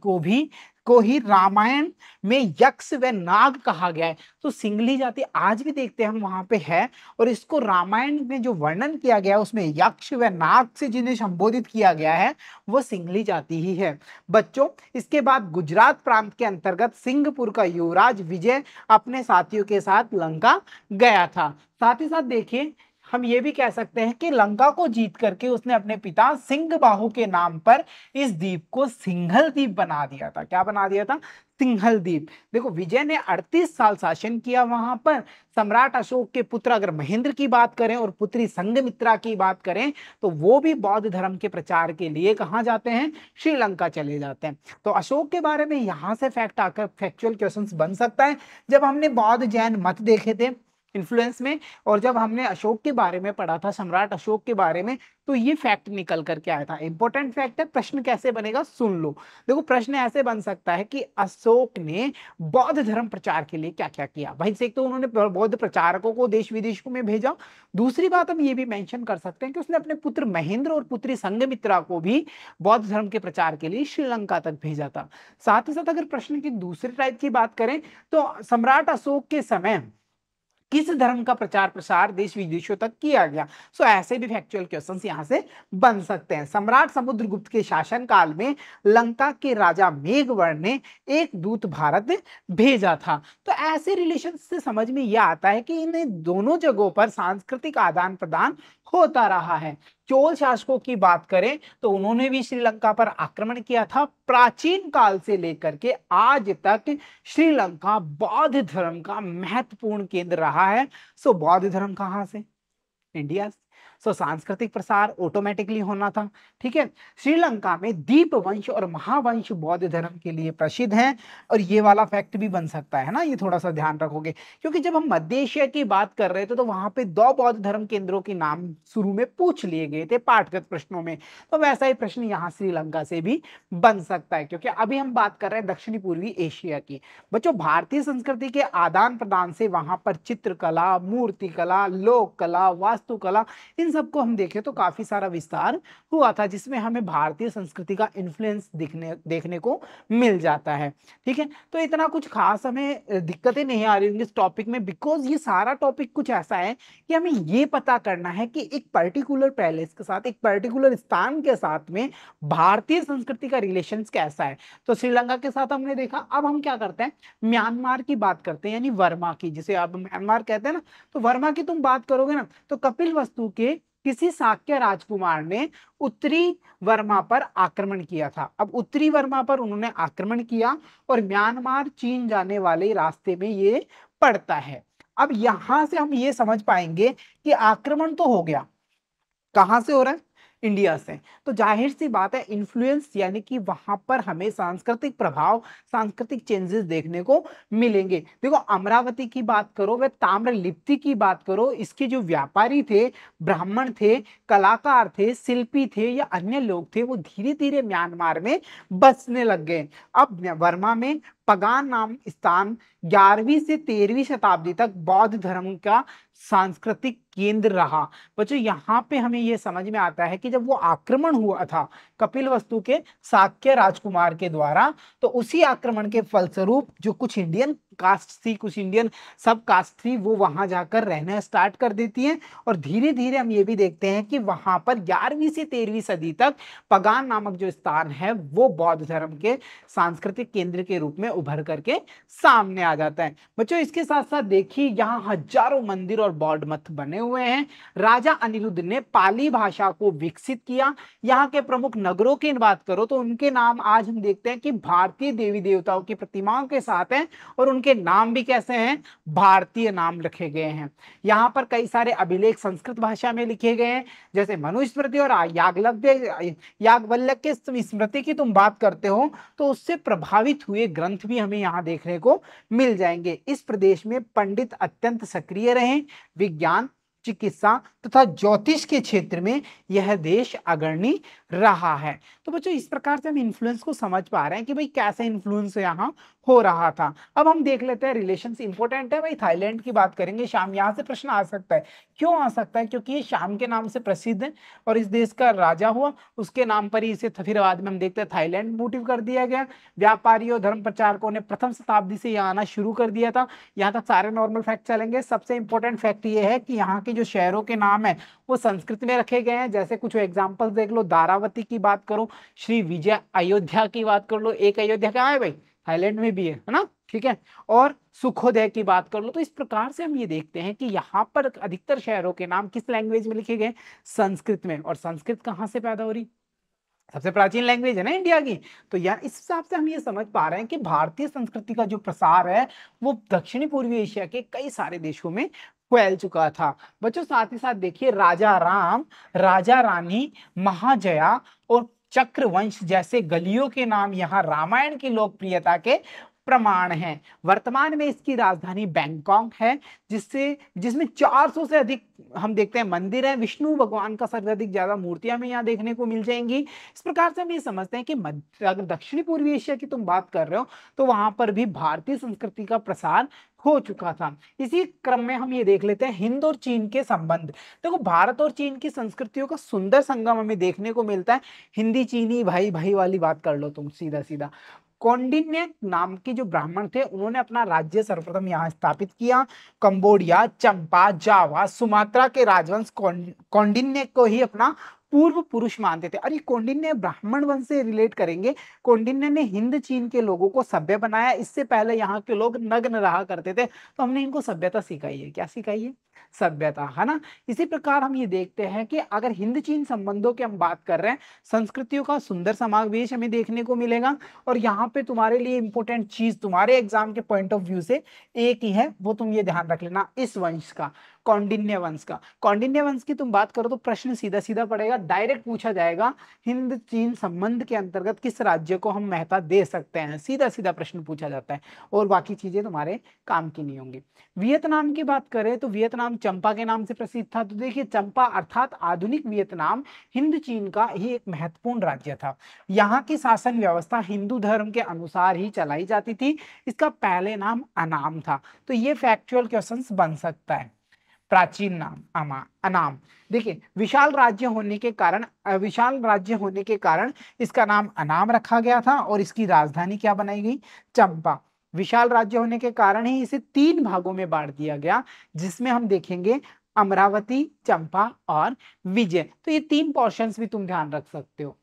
को ही रामायण में यक्ष व नाग कहा गया है। तो सिंगली जाति आज भी देखते हैं हम वहां पे है, और इसको रामायण में जो वर्णन किया गया है उसमें यक्ष व नाग से जिन्हें संबोधित किया गया है वो सिंगली जाति ही है। बच्चों इसके बाद गुजरात प्रांत के अंतर्गत सिंहपुर का युवराज विजय अपने साथियों के साथ लंका गया था। साथ ही साथ देखिए हम ये भी कह सकते हैं कि लंका को जीत करके उसने अपने पिता सिंहबाहु के नाम पर इस द्वीप को सिंघल द्वीप बना दिया था। क्या बना दिया था? सिंघल द्वीप। देखो, विजय ने 38 साल शासन किया वहां पर। सम्राट अशोक के पुत्र अगर महेंद्र की बात करें और पुत्री संघमित्रा की बात करें तो वो भी बौद्ध धर्म के प्रचार के लिए कहां जाते हैं? श्रीलंका चले जाते हैं। तो अशोक के बारे में यहां से फैक्ट आकर फैक्चुअल क्वेश्चंस बन सकता है। जब हमने बौद्ध जैन मत देखे थे इन्फ्लुएंस में, और जब हमने अशोक के बारे में पढ़ा था, सम्राट अशोक के बारे में, तो ये फैक्ट निकल करके आया था। इंपॉर्टेंट फैक्ट है। प्रश्न कैसे बनेगा सुन लो। देखो, प्रश्न ऐसे बन सकता है कि अशोक ने बौद्ध धर्म प्रचार के लिए क्या क्या किया। भाई से एक तो उन्होंने बौद्ध प्रचारकों को देश विदेशों में भेजा। दूसरी बात हम ये भी मेंशन कर सकते हैं कि उसने अपने पुत्र महेंद्र और पुत्री संघमित्रा को भी बौद्ध धर्म के प्रचार के लिए श्रीलंका तक भेजा था। साथ ही साथ अगर प्रश्न की दूसरे टाइप की बात करें तो सम्राट अशोक के समय किस धर्म का प्रचार प्रसार देश विदेशों तक किया गया। सो ऐसे भी फैक्चुअल क्वेश्चंस यहां से बन सकते हैं। सम्राट समुद्रगुप्त के शासन काल में लंका के राजा मेघवर्ण ने एक दूत भारत भेजा था। तो ऐसे रिलेशन से समझ में यह आता है कि इन दोनों जगहों पर सांस्कृतिक आदान प्रदान होता रहा है। चोल शासकों की बात करें तो उन्होंने भी श्रीलंका पर आक्रमण किया था। प्राचीन काल से लेकर के आज तक श्रीलंका बौद्ध धर्म का महत्वपूर्ण केंद्र रहा है। सो बौद्ध धर्म कहां से? इंडिया से। सो सांस्कृतिक प्रसार ऑटोमेटिकली होना था। ठीक है। श्रीलंका में दीप वंश और महावंश बौद्ध धर्म के लिए प्रसिद्ध हैं। और ये वाला फैक्ट भी बन सकता है ना, ये थोड़ा सा ध्यान रखोगे, क्योंकि जब हम मध्य एशिया की बात कर रहे थे तो वहां पे 2 बौद्ध धर्म केंद्रों के नाम शुरू में पूछ लिए गए थे पाठगत प्रश्नों में। तो वैसा ही प्रश्न यहाँ श्रीलंका से भी बन सकता है, क्योंकि अभी हम बात कर रहे हैं दक्षिणी पूर्वी एशिया की। बच्चों, भारतीय संस्कृति के आदान प्रदान से वहां पर चित्रकला, मूर्तिकला, लोक कला, वास्तुकला, इन सबको हम देखें तो काफी सारा विस्तार हुआ था, जिसमें हमें भारतीय संस्कृति का इन्फ्लुएंस देखने को मिल जाता है। ठीक है। तो इतना कुछ खास हमें दिक्कतें नहीं आ रही होंगी इस टॉपिक में, बिकॉज ये सारा टॉपिक कुछ ऐसा है कि हमें ये पता करना है कि एक पर्टिकुलर पैलेस के साथ, एक पर्टिकुलर स्थान के साथ में भारतीय संस्कृति का रिलेशन कैसा है। तो श्रीलंका के साथ हमने देखा। अब हम क्या करते हैं, म्यांमार की बात करते हैं, यानी वर्मा की, जिसे आप म्यांमार कहते हैं ना। तो वर्मा की तुम बात करोगे ना तो कपिल वस्तु के किसी शाक्य राजकुमार ने उत्तरी वर्मा पर आक्रमण किया था। अब उत्तरी वर्मा पर उन्होंने आक्रमण किया और म्यांमार चीन जाने वाले रास्ते में ये पड़ता है। अब यहां से हम ये समझ पाएंगे कि आक्रमण तो हो गया, कहां से हो रहा है? इंडिया से। तो जाहिर सी बात है इन्फ्लुएंस, यानी कि वहां पर हमें सांस्कृतिक प्रभाव, सांस्कृतिक चेंजेस देखने को मिलेंगे। देखो, अमरावती की बात करो, वे ताम्रलिप्ति की बात करो, इसके जो व्यापारी थे, ब्राह्मण थे, कलाकार थे, शिल्पी थे या अन्य लोग थे, वो धीरे धीरे म्यांमार में बसने लग गए। अब वर्मा में पगान नाम स्थान 11वीं से 13वीं शताब्दी तक बौद्ध धर्म का सांस्कृतिक केंद्र रहा। बच्चों, यहाँ पे हमें यह समझ में आता है कि जब वो आक्रमण हुआ था कपिल वस्तु के शाक्य राजकुमार के द्वारा, तो उसी आक्रमण के फलस्वरूप जो कुछ इंडियन कास्ट थी, कुछ इंडियन सब कास्ट थी, वो वहां जाकर रहना स्टार्ट कर देती हैं। और धीरे धीरे हम ये भी देखते हैं कि वहां पर 11वीं से 13वीं सदी तक पगान नामक जो स्थान है वो बौद्ध धर्म के सांस्कृतिक केंद्र के रूप में उभर करके सामने आ जाता है। बच्चों, इसके साथ साथ देखिए यहाँ हजारों मंदिर और बौद्ध मठ बने हुए हैं। राजा अनिरुद्ध ने पाली भाषा को विकसित किया। यहाँ के प्रमुख नगरों की बात करो तो उनके नाम आज हम देखते हैं कि भारतीय देवी देवताओं की प्रतिमाओं के साथ हैं और उनके नाम भी कैसे हैं? भारतीय नाम रखे गए हैं। यहाँ पर कई सारे अभिलेख संस्कृत भाषा में लिखे गए हैं, जैसे मनुस्मृति और याज्ञवल्क्य के स्मृति की तुम बात करते हो तो उससे प्रभावित हुए ग्रंथ भी हमें यहाँ देखने को मिल जाएंगे। इस प्रदेश में पंडित अत्यंत सक्रिय रहे। विज्ञान, चिकित्सा तथा ज्योतिष के क्षेत्र में यह देश अग्रणी रहा है। तो बच्चों, इस प्रकार से हम इन्फ्लुएंस को समझ पा रहे हैं कि भाई कैसे इन्फ्लुएंस यहाँ हो रहा था। अब हम देख लेते हैं रिलेशंस इंपॉर्टेंट है भाई। थाईलैंड की बात करेंगे, शाम यहाँ से प्रश्न आ सकता है। क्यों आ सकता है? क्योंकि ये शाम के नाम से प्रसिद्ध है और इस देश का राजा हुआ, उसके नाम पर ही इसे फिर बाद में हम देखते हैं थाईलैंड मोटिव कर दिया गया। व्यापारियों, धर्म प्रचारकों ने प्रथम शताब्दी से यहाँ आना शुरू कर दिया था। यहाँ तक सारे नॉर्मल फैक्ट चलेंगे। सबसे इंपॉर्टेंट फैक्ट ये है कि यहाँ के जो शहरों के नाम है वो संस्कृत में रखे गए हैं। जैसे कुछ एग्जाम्पल्स देख लो, दारावती की बात करो, श्री विजय अयोध्या की बात कर लो। एक अयोध्या कहाँ है भाई? थाईलैंड में भी है ना, ठीक है। और सुखोदय की बात कर लो तो इस प्रकार से हम ये देखते हैं कि यहाँ पर अधिकतर शहरों के नाम किस लैंग्वेज में लिखे गए, संस्कृत में। और संस्कृत कहाँ से पैदा हो रही, सबसे प्राचीन लैंग्वेज है ना इंडिया की। तो यार इस हिसाब से हम ये समझ पा रहे हैं कि भारतीय संस्कृति का जो प्रसार है वो दक्षिणी पूर्वी एशिया के कई सारे देशों में फैल चुका था। बच्चों साथ ही साथ देखिए राजा राम, राजा रानी, महाजया और चक्रवंश जैसे गलियों के नाम यहाँ रामायण की लोकप्रियता के प्रमाण हैं। वर्तमान में इसकी राजधानी बैंकॉक है, जिसमें 400 से अधिक हम देखते हैं मंदिर हैं। विष्णु भगवान का सर्वाधिक ज्यादा मूर्तियां हमें यहाँ देखने को मिल जाएंगी। इस प्रकार से हम ये समझते हैं कि अगर दक्षिणी पूर्वी एशिया की तुम बात कर रहे हो तो वहां पर भी भारतीय संस्कृति का प्रसार हो चुका था। इसी क्रम में हम ये देख लेते हैं हिंद और चीन के संबंध। देखो भारत और चीन की संस्कृतियों का सुंदर संगम हमें देखने को मिलता है। हिंदी चीनी भाई भाई वाली बात कर लो तुम सीधा सीधा। कौंडिन्य नाम के जो ब्राह्मण थे उन्होंने अपना राज्य सर्वप्रथम यहाँ स्थापित किया। कंबोडिया, चंपा, जावा, सुमात्रा के राजवंश कौंडिन्य को ही अपना पूर्व पुरुष मानते थे। अरे कौंडिन्य ब्राह्मण वंश से रिलेट करेंगे। कौंडिन्य ने हिंद चीन के लोगों को सभ्य बनाया। इससे पहले यहाँ के लोग नग्न रहा करते थे, तो हमने इनको सभ्यता सिखाई है। क्या सिखाई है, सभ्यता, है ना। इसी प्रकार हम ये देखते हैं कि अगर हिंद चीन संबंधों की हम बात कर रहे हैं, संस्कृतियों का सुंदर समावेश हमें देखने को मिलेगा। और यहाँ पे तुम्हारे लिए इंपॉर्टेंट चीज तुम्हारे एग्जाम के पॉइंट ऑफ व्यू से एक ही है, वो तुम ये ध्यान रख लेना, इस वंश का, कौंडिन्य वंश का। कौंडिन्य वंश की तुम बात करो तो प्रश्न सीधा सीधा पड़ेगा, डायरेक्ट पूछा जाएगा हिंद चीन संबंध के अंतर्गत किस राज्य को हम महत्ता दे सकते हैं, सीधा सीधा प्रश्न पूछा जाता है। और बाकी चीजें तुम्हारे काम की नहीं होंगी। वियतनाम की बात करें तो वियतनाम चंपा के नाम से प्रसिद्ध था। तो देखिए चंपा अर्थात आधुनिक वियतनाम हिंद चीन का ही एक महत्वपूर्ण राज्य था। यहाँ की शासन व्यवस्था हिंदू धर्म के अनुसार ही चलाई जाती थी। इसका पहले नाम अनाम था। तो ये फैक्चुअल क्वेश्चंस बन सकता है। प्राचीन नाम अनाम। देखिए विशाल राज्य होने के कारण इसका नाम अनाम रखा गया था और इसकी राजधानी क्या बनाई गई, चंपा। विशाल राज्य होने के कारण ही इसे 3 भागों में बांट दिया गया, जिसमें हम देखेंगे अमरावती, चंपा और विजय। तो ये 3 पोर्शंस भी तुम ध्यान रख सकते हो।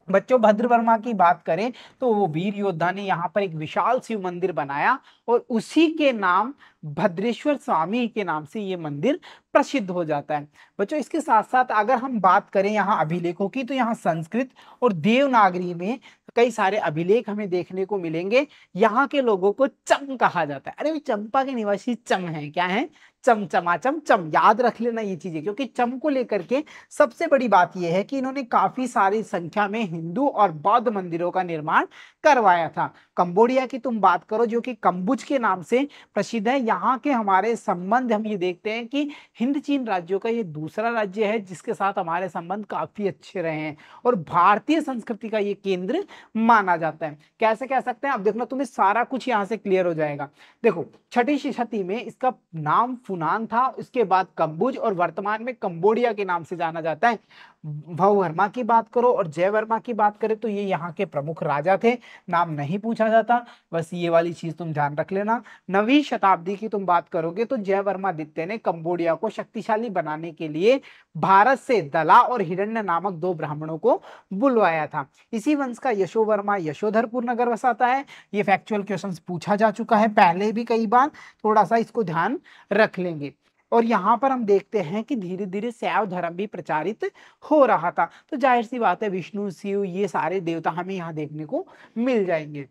बच्चों भद्रवर्मा की बात करें तो वो वीर योद्धा ने यहाँ पर एक विशाल शिव मंदिर बनाया और उसी के नाम भद्रेश्वर स्वामी के नाम से ये मंदिर प्रसिद्ध हो जाता है। बच्चों इसके साथ साथ अगर हम बात करें यहाँ अभिलेखों की, तो यहाँ संस्कृत और देवनागरी में कई सारे अभिलेख हमें देखने को मिलेंगे। यहाँ के लोगों को चम कहा जाता है। अरे चंपा के निवासी चम है, क्या है, चम, चमाचम, चम। याद रख लेना ये चीजें, क्योंकि चम को लेकर के सबसे बड़ी बात यह है कि इन्होंने काफी सारी संख्या में हिंदू और बौद्ध मंदिरों का निर्माण करवाया था। कंबोडिया की तुम बात करो जो कि कंबुज के नाम से प्रसिद्ध है। यहाँ के हमारे संबंध हम ये देखते हैं कि हिंद चीन राज्यों का ये दूसरा राज्य है जिसके साथ हमारे संबंध काफी अच्छे रहे हैं और भारतीय संस्कृति का ये केंद्र माना जाता है। कैसे कह सकते हैं, अब देखना तुम्हें सारा कुछ यहाँ से क्लियर हो जाएगा। देखो छठी शती में इसका नाम फुनान था, उसके बाद कंबुज और वर्तमान में कंबोडिया के नाम से जाना जाता है। भव वर्मा की बात करो और जय वर्मा की बात करें तो ये यहाँ के प्रमुख राजा थे, नाम नहीं पूछा जाता, बस ये वाली चीज तुम ध्यान रख लेना। 9वीं शताब्दी की तुम बात करोगे तो जय वर्मादित्य ने कंबोडिया को शक्तिशाली बनाने के लिए भारत से दला और हिरण्य नामक 2 ब्राह्मणों को बुलवाया था। इसी वंश का यशोवर्मा यशोधरपुर नगर बसाता है। ये फैक्चुअल क्वेश्चंस पूछा जा चुका है पहले भी कई बार, थोड़ा सा इसको ध्यान रख लेंगे। और यहाँ पर हम देखते हैं कि धीरे धीरे शैव धर्म भी प्रचारित हो रहा था। तो जाहिर सी बात है विष्णु, शिव, ये सारे देवता हमें यहाँ देखने को मिल जाएंगे।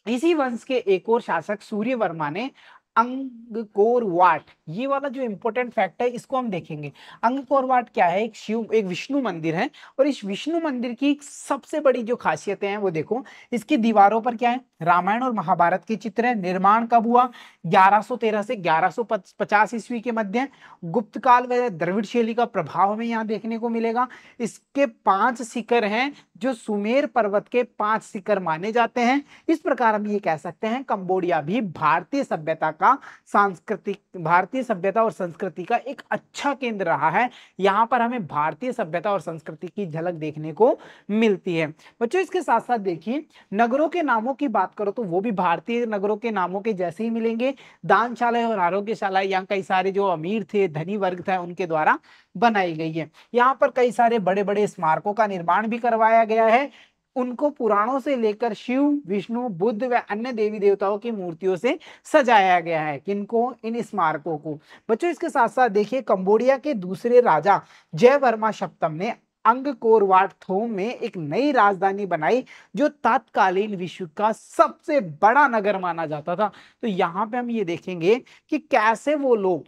इसी वंश के एक और शासक सूर्यवर्मा ने अंगकोर वाट, ये वाला जो इंपॉर्टेंट फैक्ट है इसको हम देखेंगे। अंगकोर वाट क्या है, एक विष्णु मंदिर है और इस विष्णु मंदिर की सबसे बड़ी जो खासियतें हैं वो देखो, इसकी दीवारों पर क्या है, रामायण और महाभारत के चित्र है। निर्माण कब हुआ, 1113 से 1150 ईस्वी के मध्य। गुप्त काल व द्रविड़ शैली का प्रभाव हमें यहाँ देखने को मिलेगा। इसके 5 शिखर हैं जो सुमेर पर्वत के 5 शिखर माने जाते हैं। इस प्रकार हम ये कह सकते हैं कंबोडिया भी भारतीय सभ्यता और संस्कृति का एक अच्छा केंद्र रहा है। यहाँ पर हमें भारतीय सभ्यता और संस्कृति की झलक देखने को मिलती है। बच्चों इसके साथ साथ देखिए नगरों के नामों की बात करो तो वो भी भारतीय नगरों के नामों के जैसे ही मिलेंगे। दानशाला और आरोग्यशाला यहाँ कई सारे जो अमीर थे, धनी वर्ग था, उनके द्वारा बनाई गई है। यहाँ पर कई सारे बड़े बड़े स्मारकों का निर्माण भी करवाया गया है। उनको पुराणों से लेकर शिव, विष्णु, बुद्ध व अन्य देवी देवताओं की मूर्तियों से सजाया गया है। किनको? इन स्मारकों को। बच्चों इसके साथ साथ देखिए कंबोडिया के दूसरे राजा जयवर्मा सप्तम ने अंगकोर वाट थोम में एक नई राजधानी बनाई जो तत्कालीन विश्व का सबसे बड़ा नगर माना जाता था। तो यहाँ पे हम ये देखेंगे कि कैसे वो लोग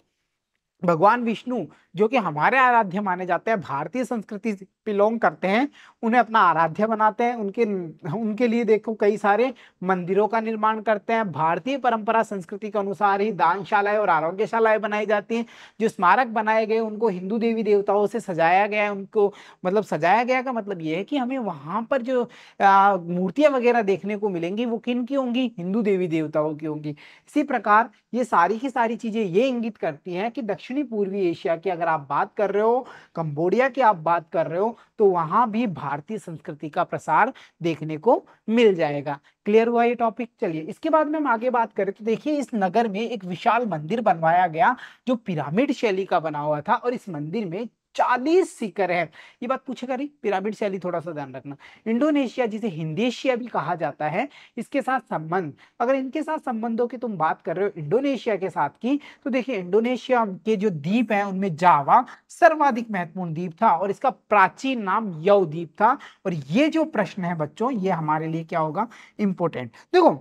भगवान विष्णु जो कि हमारे आराध्य माने जाते हैं, भारतीय संस्कृति से बिलोंग करते हैं, उन्हें अपना आराध्य बनाते हैं। उनके उनके लिए देखो कई सारे मंदिरों का निर्माण करते हैं। भारतीय परंपरा संस्कृति के अनुसार ही दानशालाएं और आरोग्यशालाएं बनाई जाती हैं। जो स्मारक बनाए गए उनको हिंदू देवी देवताओं से सजाया गया है। उनको मतलब सजाया गया का मतलब ये है कि हमें वहां पर जो मूर्तियां वगैरह देखने को मिलेंगी वो किन की होंगी? हिंदू देवी देवताओं की होंगी। इसी प्रकार ये सारी की सारी चीजें ये इंगित करती हैं कि दक्षिणी पूर्वी एशिया की अगर आप बात कर रहे हो, कंबोडिया की आप बात कर रहे हो, तो वहां भी भारतीय संस्कृति का प्रसार देखने को मिल जाएगा। क्लियर हुआ ये टॉपिक? चलिए इसके बाद में हम आगे बात करें तो देखिए इस नगर में एक विशाल मंदिर बनवाया गया जो पिरामिड शैली का बना हुआ था और इस मंदिर में 40 शिखर है। ये बात पूछेगा रही पिरामिड शैली, थोड़ा सा ध्यान रखना। इंडोनेशिया जिसे हिंदेशिया भी कहा जाता है, इसके साथ संबंध, अगर इनके साथ संबंधों की तुम बात कर रहे हो इंडोनेशिया के साथ की, तो देखिए इंडोनेशिया के जो द्वीप हैं उनमें जावा सर्वाधिक महत्वपूर्ण द्वीप था और इसका प्राचीन नाम यव द्वीप था। और ये जो प्रश्न है बच्चों ये हमारे लिए क्या होगा? इंपॉर्टेंट। देखो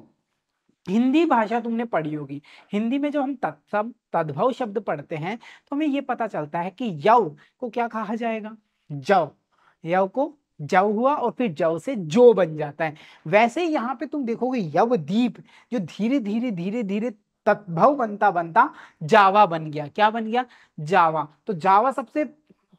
हिंदी भाषा तुमने पढ़ी होगी। हिंदी में जो हम तत्सम तद्भव शब्द पढ़ते हैं तो हमें ये पता चलता है कि यव को क्या कहा जाएगा? जव। यव को जव हुआ और फिर जव से जो बन जाता है। वैसे ही यहाँ पे तुम देखोगे यवद्वीप जो धीरे धीरे धीरे धीरे तद्भव बनता बनता जावा बन गया। क्या बन गया? जावा। तो जावा सबसे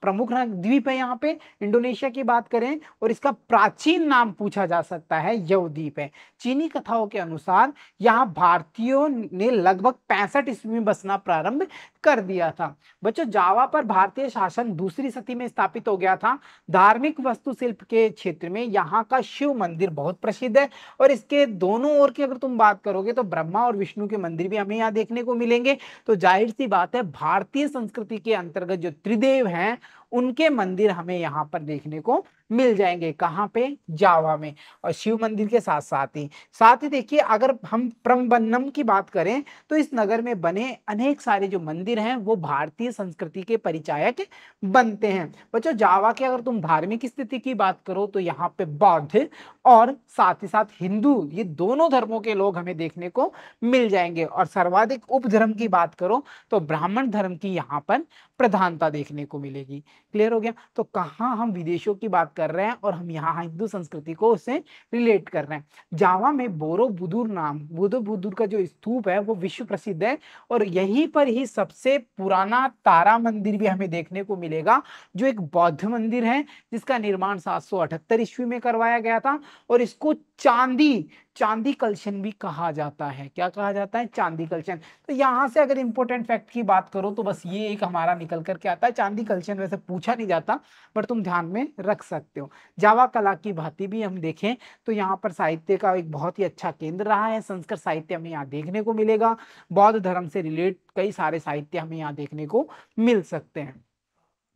प्रमुख द्वीप है यहाँ पे इंडोनेशिया की बात करें और इसका प्राचीन नाम पूछा जा सकता है यव द्वीप है। चीनी कथाओं के अनुसार यहाँ भारतीयों ने लगभग 65 ईस्वी में बसना प्रारंभ कर दिया था। बच्चों जावा पर भारतीय शासन दूसरी सदी में स्थापित हो गया था। धार्मिक वास्तुशिल्प के क्षेत्र में यहाँ का शिव मंदिर बहुत प्रसिद्ध है और इसके दोनों ओर की अगर तुम बात करोगे तो ब्रह्मा और विष्णु के मंदिर भी हमें यहाँ देखने को मिलेंगे। तो जाहिर सी बात है भारतीय संस्कृति के अंतर्गत जो त्रिदेव हैं उनके मंदिर हमें यहाँ पर देखने को मिल जाएंगे। कहाँ पे? जावा में। और शिव मंदिर के साथ ही देखिए अगर हम प्रम्बन्नम की बात करें तो इस नगर में बने अनेक सारे जो मंदिर हैं वो भारतीय संस्कृति के परिचायक बनते हैं। बच्चों जावा के अगर तुम धार्मिक स्थिति की बात करो तो यहाँ पे बौद्ध और साथ ही साथ हिंदू ये दोनों धर्मों के लोग हमें देखने को मिल जाएंगे। और सर्वाधिक उपधर्म की बात करो तो ब्राह्मण धर्म की यहाँ पर प्रधानता देखने को मिलेगी। क्लियर हो गया? तो कहाँ हम विदेशों की बात कर रहे हैं और हम यहाँ हिंदू संस्कृति को उससे रिलेट कर रहे हैं। जावा में बोरोबुदुर का जो स्तूप है वो विश्व प्रसिद्ध है और यहीं पर ही सबसे पुराना तारा मंदिर भी हमें देखने को मिलेगा जो एक बौद्ध मंदिर है जिसका निर्माण 778 ईस्वी में करवाया गया था और इसको चांदी कलशन भी कहा जाता है। क्या कहा जाता है? चांदी कलशन। तो यहां से अगर इंपॉर्टेंट फैक्ट की बात करो तो बस ये एक हमारा निकल करके आता है। चांदी कलशन वैसे पूछा नहीं जाता पर तुम ध्यान में रख सकते हो। जावा कला की भांति भी हम देखें तो यहाँ पर साहित्य का एक बहुत ही अच्छा केंद्र रहा है। संस्कृत साहित्य हमें यहाँ देखने को मिलेगा। बौद्ध धर्म से रिलेट कई सारे साहित्य हमें यहाँ देखने को मिल सकते हैं।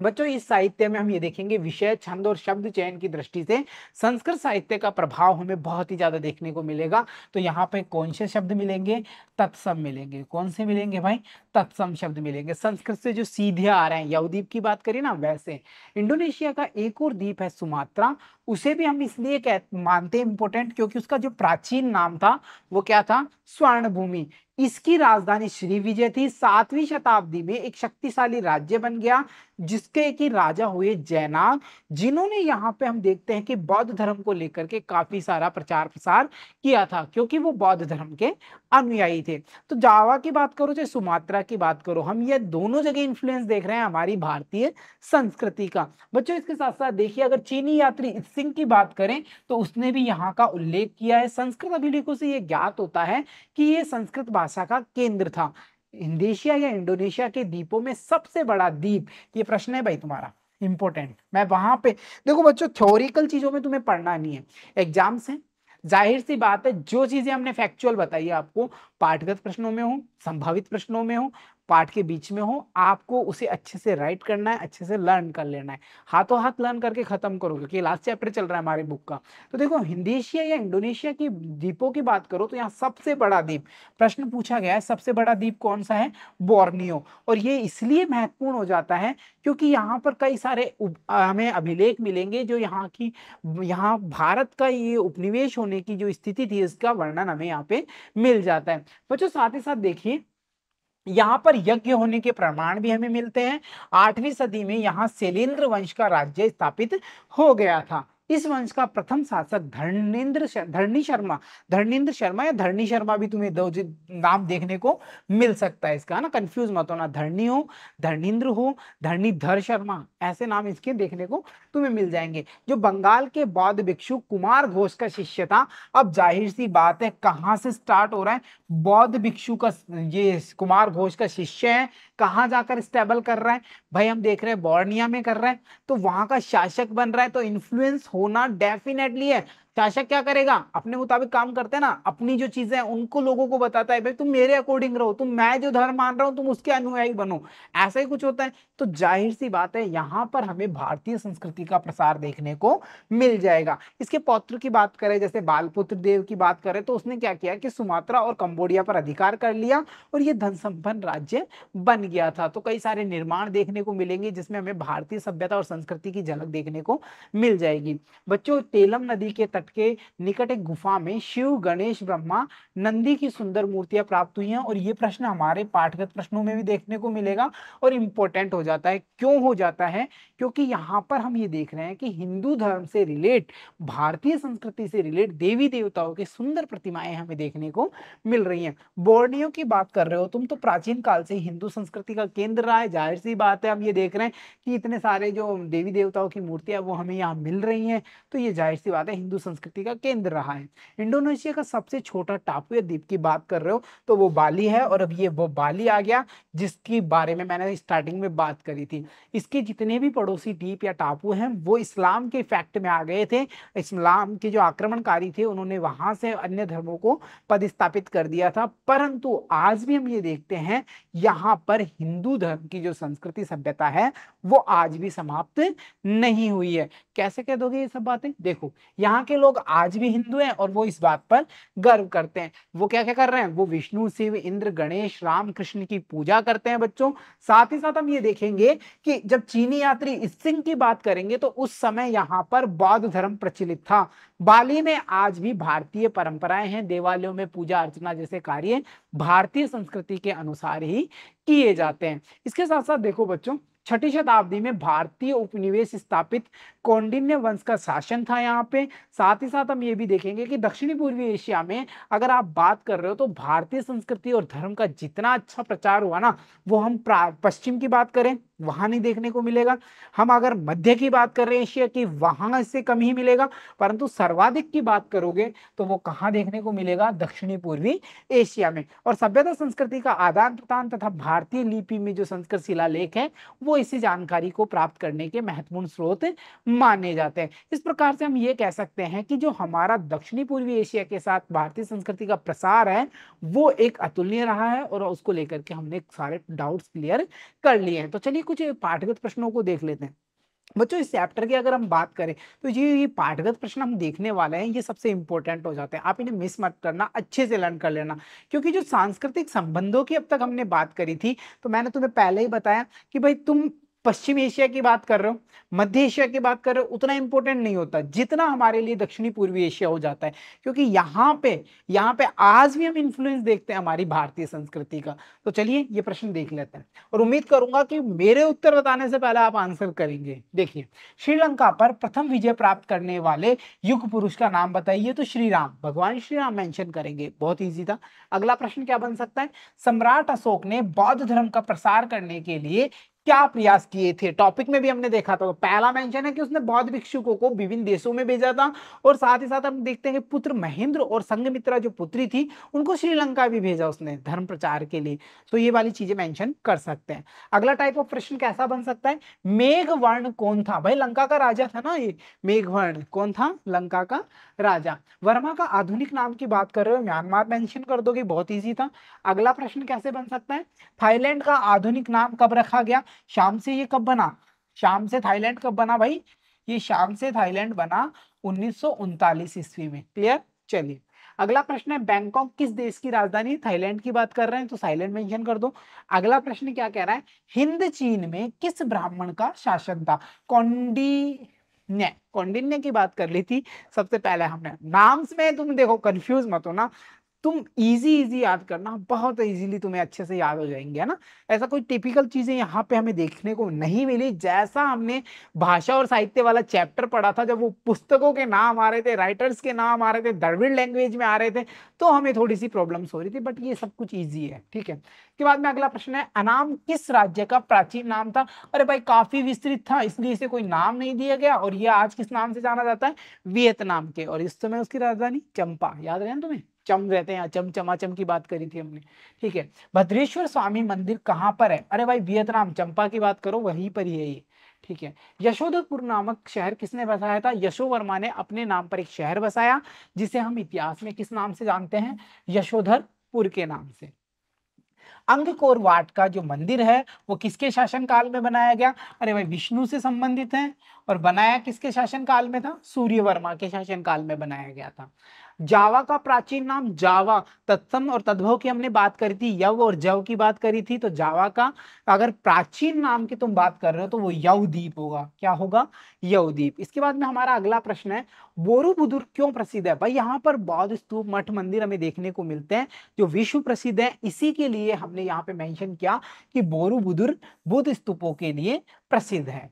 बच्चों इस साहित्य में हम ये देखेंगे विषय, छंद और शब्द चयन की दृष्टि से संस्कृत साहित्य का प्रभाव हमें बहुत ही ज्यादा देखने को मिलेगा। तो यहाँ पे कौन से शब्द मिलेंगे? तत्सम मिलेंगे। कौन से मिलेंगे भाई? तत्सम शब्द मिलेंगे। संस्कृत से जो सीधे आ रहे हैं, यवद्वीप की बात करें ना वैसे। इंडोनेशिया का एक और द्वीप है सुमात्रा, उसे भी हम इसलिए मानते हैं इंपोर्टेंट क्योंकि उसका जो प्राचीन नाम था वो क्या था? स्वर्ण भूमि। इसकी राजधानी श्रीविजय थी। 7वीं शताब्दी में एक शक्तिशाली राज्य बन गया जिसके एक ही राजा हुए जैनाग, जिन्होंने यहाँ पे हम देखते हैं कि बौद्ध धर्म को लेकर के काफी सारा प्रचार प्रसार किया था क्योंकि वो बौद्ध धर्म के अनुयायी थे। तो जावा की बात करो चाहे सुमात्रा की बात करो, हम ये दोनों जगह इन्फ्लुएंस देख रहे हैं हमारी भारतीय संस्कृति का। बच्चों इसके साथ साथ देखिए अगर चीनी यात्री इत्सिंग की बात करें तो उसने भी यहाँ का उल्लेख किया है। संस्कृत अभिलेखों से यह ज्ञात होता है कि ये संस्कृत भाषा का केंद्र था। इंडोनेशिया या इंडोनेशिया के द्वीपों में सबसे बड़ा द्वीप, ये प्रश्न है भाई तुम्हारा इंपॉर्टेंट। मैं वहां पे देखो बच्चों थ्योरिकल चीजों में तुम्हें पढ़ना नहीं है, एग्जाम्स है। जाहिर सी बात है जो चीजें हमने फैक्चुअल बताई है आपको पाठगत प्रश्नों में हो, संभावित प्रश्नों में हो, पाठ के बीच में हो, आपको उसे अच्छे से राइट करना है, अच्छे से लर्न कर लेना है। हाथों हाथ लर्न करके खत्म करोगे, क्योंकि लास्ट चैप्टर चल रहा है हमारी बुक का। तो देखो, हिंदीशिया या इंडोनेशिया की द्वीपों की बात करो तो यहाँ सबसे बड़ा द्वीप, प्रश्न पूछा गया है सबसे बड़ा द्वीप कौन सा है, बोर्नियो। और ये इसलिए महत्वपूर्ण हो जाता है क्योंकि यहाँ पर कई सारे हमें अभिलेख मिलेंगे जो यहाँ भारत का ये उपनिवेश होने की जो स्थिति थी इसका वर्णन हमें यहाँ पे मिल जाता है। बच्चों साथ ही साथ देखिए, यहाँ पर यज्ञ होने के प्रमाण भी हमें मिलते हैं। 8वीं सदी में यहाँ शैलेंद्र वंश का राज्य स्थापित हो गया था। इस वंश का प्रथम शासक धर्मेंद्र शर्मा या धरणी शर्मा भी तुम्हें दो नाम देखने को मिल सकता है इसका, ना कंफ्यूज मत होना, धरणी हो, धर्मेंद्र हो, धरणीधर शर्मा, ऐसे नाम इसके देखने को तुम्हें मिल जाएंगे। जो बंगाल के बौद्ध भिक्षु कुमार घोष का शिष्य था। अब जाहिर सी बात है कहाँ से स्टार्ट हो रहा है, बौद्ध भिक्षु का ये कुमार घोष का शिष्य है, कहाँ जाकर स्टेबल कर रहा है भाई, हम देख रहे हैं बोर्निया में कर रहा है, तो वहां का शासक बन रहा है, तो इन्फ्लुएंस होना डेफिनेटली है। शासक क्या करेगा, अपने मुताबिक काम करते हैं ना, अपनी जो चीजें हैं उनको लोगों को बताता है भाई तुम मेरे अकॉर्डिंग रहो, तुम मैं जो धर्म मान रहा हूं तुम उसके अनुयायी बनो, ऐसा ही कुछ होता है। तो जाहिर सी बात है यहाँ पर हमें भारतीय संस्कृति का प्रसार देखने को मिल जाएगा। इसके पौत्र की बात करें, जैसे बालपुत्र देव की बात करें, तो उसने क्या किया कि सुमात्रा और कंबोडिया पर अधिकार कर लिया और ये धन संपन्न राज्य बन गया था। तो कई सारे निर्माण देखने को मिलेंगे जिसमें हमें भारतीय सभ्यता और संस्कृति की झलक देखने को मिल जाएगी। बच्चों, तेलम नदी के तट के निकट एक गुफा में शिव, गणेश, ब्रह्मा, नंदी की सुंदर मूर्तियां प्राप्त हुई हैं और ये प्रश्न हमारे पाठगत प्रश्नों में भी देखने को मिलेगा और इंपॉर्टेंट हो जाता है। क्यों हो जाता है, क्योंकि यहाँ पर हम ये देख रहे हैं कि हिंदू धर्म से रिलेट, भारतीय संस्कृति से रिलेट देवी देवताओं की सुंदर प्रतिमाएं हमें देखने को मिल रही हैं। बोर्नियो की बात कर रहे हो तुम, तो प्राचीन काल से हिंदू संस्कृति का केंद्र रहा है। जाहिर सी बात है, हम ये देख रहे हैं कि इतने सारे जो देवी देवताओं की मूर्तियां वो हमें यहाँ मिल रही हैं, तो ये जाहिर सी बात है हिंदू संस्कृति का केंद्र रहा है। इंडोनेशिया का सबसे छोटा टापू या द्वीप की बात कर रहे हो तो वो बाली है, और अब ये वो बाली आ गया जिसकी बारे में मैंने स्टार्टिंग में बात करी थी। इसके जितने भी पड़ोसी द्वीप या टापू हैं वो इस्लाम के इफेक्ट में आ गए थे। इस्लाम के जो आक्रमणकारी थे उन्होंने वहां से अन्य धर्मों को पदस्थापित कर दिया था, परंतु आज भी हम ये देखते हैं यहाँ पर हिंदू धर्म की जो संस्कृति सभ्यता है वो आज भी समाप्त नहीं हुई है। कैसे कह दोगे ये सब बातें, देखो यहाँ के लोग आज भी हिंदू हैं और वो इस बात पर गर्व करते हैं। वो क्या क्या कर रहे हैं, वो विष्णु, शिव, इंद्र, गणेश, राम, कृष्ण की पूजा करते हैं बच्चों। साथ ही साथ हम ये देखेंगे कि जब चीनी यात्री इसिंग की बात करेंगे तो उस समय यहाँ पर बौद्ध धर्म प्रचलित था। बाली में आज भी भारतीय परंपराएं हैं, देवालयों में पूजा अर्चना जैसे कार्य भारतीय संस्कृति के अनुसार ही किए जाते हैं। इसके साथ साथ देखो बच्चों, 6ठी शताब्दी में भारतीय उपनिवेश स्थापित कौंडिन्य वंश का शासन था यहाँ पे। साथ ही साथ हम ये भी देखेंगे कि दक्षिणी पूर्वी एशिया में अगर आप बात कर रहे हो तो भारतीय संस्कृति और धर्म का जितना अच्छा प्रचार हुआ ना, वो हम पश्चिम की बात करें वहां नहीं देखने को मिलेगा। हम अगर मध्य की बात कर रहे हैं एशिया की, वहां इससे कम ही मिलेगा, परंतु सर्वाधिक की बात करोगे तो वो कहाँ देखने को मिलेगा, दक्षिणी पूर्वी एशिया में। और सभ्यता संस्कृति का आदान प्रदान तथा भारतीय लिपि में जो संस्कृत शिलालेख है वो इसी जानकारी को प्राप्त करने के महत्वपूर्ण स्रोत माने जाते हैं। इस प्रकार से हम ये कह सकते हैं कि जो हमारा दक्षिणी पूर्वी एशिया के साथ भारतीय संस्कृति का प्रसार है वो एक अतुलनीय रहा है और उसको लेकर के हमने सारे डाउट्स क्लियर कर लिए हैं। तो चलिए कुछ पाठगत प्रश्नों को देख लेते हैं। बच्चों, इस चैप्टर की अगर हम बात करें तो ये पाठगत प्रश्न हम देखने वाले हैं, ये सबसे इंपॉर्टेंट हो जाते हैं। आप इन्हें मिस मत करना, अच्छे से लर्न कर लेना, क्योंकि जो सांस्कृतिक संबंधों की अब तक हमने बात करी थी तो मैंने तुम्हें पहले ही बताया कि भाई तुम पश्चिम एशिया की बात कर रहे हो, मध्य एशिया की बात कर रहे हो, उतना इंपॉर्टेंट नहीं होता जितना हमारे लिए दक्षिणी पूर्वी एशिया हो जाता है, क्योंकि यहाँ पे आज भी हम इन्फ्लुएंस देखते हैं हमारी भारतीय संस्कृति का। तो चलिए ये प्रश्न देख लेते हैं और उम्मीद करूंगा कि मेरे उत्तर बताने से पहले आप आंसर करेंगे। देखिए, श्रीलंका पर प्रथम विजय प्राप्त करने वाले युग पुरुष का नाम बताइए, तो श्री राम, भगवान श्री राम मेंशन करेंगे, बहुत ईजी था। अगला प्रश्न क्या बन सकता है, सम्राट अशोक ने बौद्ध धर्म का प्रसार करने के लिए क्या प्रयास किए थे? टॉपिक में भी हमने देखा था, तो पहला मेंशन है कि उसने बौद्ध भिक्षुकों को विभिन्न देशों में भेजा था, और साथ ही साथ हम देखते हैं कि पुत्र महेंद्र और संघमित्रा जो पुत्री थी उनको श्रीलंका भी भेजा उसने धर्म प्रचार के लिए। तो ये वाली चीजें मेंशन कर सकते हैं। अगला टाइप ऑफ प्रश्न कैसा बन सकता है? मेघवर्ण कौन था? भाई लंका का राजा था ना ये, मेघवर्ण कौन था? लंका का राजा। वर्मा का आधुनिक नाम की बात कर रहे हो, म्यांमार मेंशन कर दोगे, बहुत ईजी था। अगला प्रश्न कैसे बन सकता है? थाईलैंड का आधुनिक नाम कब रखा गया? शाम से ये कब बना? शाम से थाईलैंड कब बना भाई? ये शाम से थाईलैंड बना 1939 ईस्वी में। क्लियर? चलिए अगला प्रश्न है, बैंकॉक किस देश की राजधानी? थाईलैंड की बात कर रहे हैं तो थाईलैंड मेंशन कर दो। अगला प्रश्न क्या कह रहा है? हिंद चीन में किस ब्राह्मण का शासन था? कौंडिन्य। कौंडिन्य की बात कर ली थी सबसे पहले हमने। नाम में तुम देखो कंफ्यूज मत हो ना, तुम इजी याद करना, बहुत इजीली तुम्हें अच्छे से याद हो जाएंगे, है ना। ऐसा कोई टिपिकल चीजें यहाँ पे हमें देखने को नहीं मिली, जैसा हमने भाषा और साहित्य वाला चैप्टर पढ़ा था, जब वो पुस्तकों के नाम आ रहे थे, राइटर्स के नाम आ रहे थे, द्रविड़ लैंग्वेज में आ रहे थे, तो हमें थोड़ी सी प्रॉब्लम्स हो रही थी, बट ये सब कुछ ईजी है, ठीक है। इसके बाद में अगला प्रश्न है, अनाम किस राज्य का प्राचीन नाम था? अरे भाई काफी विस्तृत था, इसलिए इसे कोई नाम नहीं दिया गया, और ये आज किस नाम से जाना जाता है? वियतनाम के, और इस समय उसकी राजधानी चंपा। याद रहे तुम्हें, चम रहते हैं, चम चमाचम की बात करी थी हमने, ठीक है। भद्रेश्वर स्वामी मंदिर कहाँ पर है? अरे भाई वियतनाम, चंपा की बात करो वहीं पर ही है ये, ठीक है। यशोधरपुर नामक शहर किसने बसाया था? यशोवर्मा ने अपने नाम पर एक शहर बसाया, जिसे हम इतिहास में किस नाम से जानते हैं? यशोधरपुर के नाम से। अंगकोर वाट का जो मंदिर है वो किसके शासन काल में बनाया गया? अरे भाई विष्णु से संबंधित है, और बनाया किसके शासन काल में था? सूर्यवर्मा के शासन काल में बनाया गया था। जावा का प्राचीन नाम? जावा, तत्सम और तद्भव की हमने बात करी थी, यव और जव की बात करी थी, तो जावा का अगर प्राचीन नाम की तुम बात कर रहे हो तो वो यवद्वीप होगा। क्या होगा? यवद्वीप। इसके बाद में हमारा अगला प्रश्न है, बोरोबुदुर क्यों प्रसिद्ध है? भाई यहाँ पर बौद्ध स्तूप, मठ, मंदिर हमें देखने को मिलते हैं जो विश्व प्रसिद्ध है, इसी के लिए हमने यहाँ पे मेंशन किया कि बोरोबुदुर बुद्ध स्तूपों के लिए प्रसिद्ध है।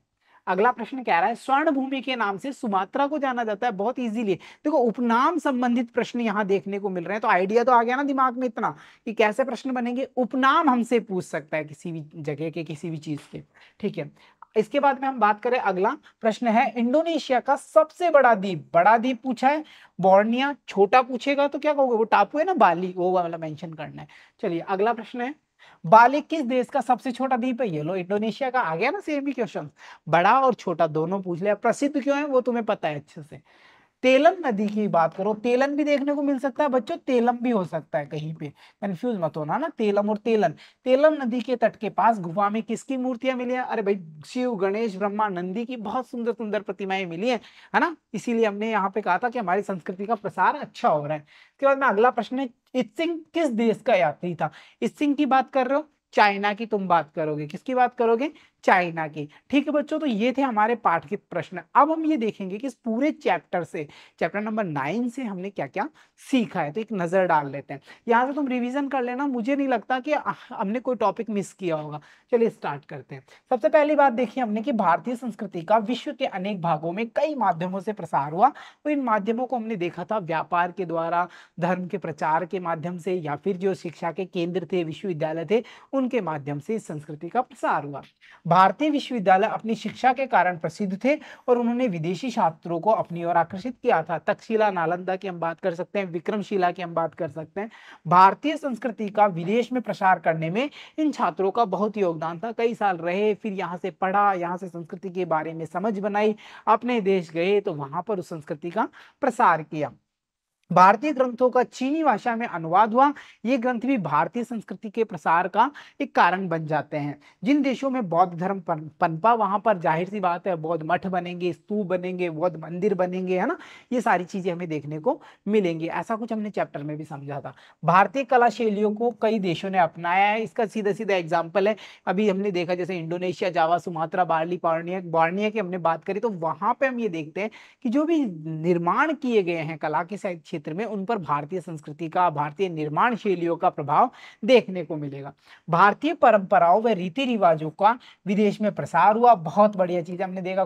अगला प्रश्न कह रहा है, स्वर्ण भूमि के नाम से सुमात्रा को जाना जाता है। बहुत इजीली देखो, उपनाम संबंधित प्रश्न यहाँ देखने को मिल रहे हैं, तो आइडिया तो आ गया ना दिमाग में इतना कि कैसे प्रश्न बनेंगे। उपनाम हमसे पूछ सकता है किसी भी जगह के, किसी भी चीज के, ठीक है। इसके बाद में हम बात करें, अगला प्रश्न है, इंडोनेशिया का सबसे बड़ा द्वीप? बड़ा द्वीप पूछा है, बोर्निया। छोटा पूछेगा तो क्या कहोगे? वो टापू है ना बाली, वो वाला मेंशन करना है। चलिए अगला प्रश्न है, बाली किस देश का सबसे छोटा द्वीप है? ये लो इंडोनेशिया का। आ गया ना सेम ही क्वेश्चन, बड़ा और छोटा दोनों पूछ लिया। प्रसिद्ध क्यों है वो तुम्हें पता है अच्छे से। तेलन नदी की बात करो, तेलन भी देखने को मिल सकता है बच्चों, तेलम भी हो सकता है कहीं पे, कंफ्यूज मत होना ना, तेलम और तेलन। तेलम नदी के तट के पास गुफा में किसकी मूर्तियां मिली है? अरे भाई शिव, गणेश, ब्रह्मा, नंदी की बहुत सुंदर सुंदर प्रतिमाएं मिली है ना। इसीलिए हमने यहाँ पे कहा था कि हमारी संस्कृति का प्रसार अच्छा हो रहा है। इसके बाद में अगला प्रश्न है, इत्सिंग किस देश का यात्री था? इत्सिंग की बात कर रहे हो, चाइना की तुम बात करोगे। किसकी बात करोगे? चाइना की, ठीक है बच्चों। तो ये थे हमारे पाठ के प्रश्न। अब हम ये देखेंगे कि इस पूरे चैप्टर से, चैप्टर नंबर 9 से हमने क्या क्या सीखा है, तो एक नजर डाल लेते हैं। यहाँ से तुम रिवीजन कर लेना, मुझे नहीं लगता कि हमने कोई टॉपिक मिस किया होगा। चलिए स्टार्ट करते हैं। सबसे पहली बात देखिए हमने कि भारतीय संस्कृति का विश्व के अनेक भागों में कई माध्यमों से प्रसार हुआ। तो इन माध्यमों को हमने देखा था, व्यापार के द्वारा, धर्म के प्रचार के माध्यम से, या फिर जो शिक्षा के केंद्र थे, विश्वविद्यालय थे, उनके माध्यम से इस संस्कृति का प्रसार हुआ। भारतीय विश्वविद्यालय अपनी शिक्षा के कारण प्रसिद्ध थे, और उन्होंने विदेशी छात्रों को अपनी ओर आकर्षित किया था। तक्षशिला, नालंदा की हम बात कर सकते हैं, विक्रमशिला की हम बात कर सकते हैं। भारतीय संस्कृति का विदेश में प्रसार करने में इन छात्रों का बहुत योगदान था। कई साल रहे, फिर यहाँ से पढ़ा, यहाँ से संस्कृति के बारे में समझ बनाई, अपने देश गए तो वहां पर उस संस्कृति का प्रसार किया। भारतीय ग्रंथों का चीनी भाषा में अनुवाद हुआ। ये ग्रंथ भी भारतीय संस्कृति के प्रसार का एक कारण बन जाते हैं। जिन देशों में बौद्ध धर्म पनपा, वहां पर जाहिर सी बात है बौद्ध मठ बनेंगे, स्तूप बनेंगे, बौद्ध मंदिर बनेंगे, है ना। ये सारी चीजें हमें देखने को मिलेंगी। ऐसा कुछ हमने चैप्टर में भी समझा था। भारतीय कला शैलियों को कई देशों ने अपनाया है। इसका सीधा सीधा एग्जाम्पल है, अभी हमने देखा जैसे इंडोनेशिया, जावा, सुमात्रा, बाली, बॉर्निया की हमने बात करी, तो वहां पर हम ये देखते हैं कि जो भी निर्माण किए गए हैं कला के क्षेत्र में, उन पर भारतीय संस्कृति का, भारतीय निर्माण शैलियों का प्रभाव देखने को मिलेगा। भारतीय परंपराओं व रीति रिवाजों का विदेश में प्रसार हुआ। बहुत बढ़िया चीज हमने देखा।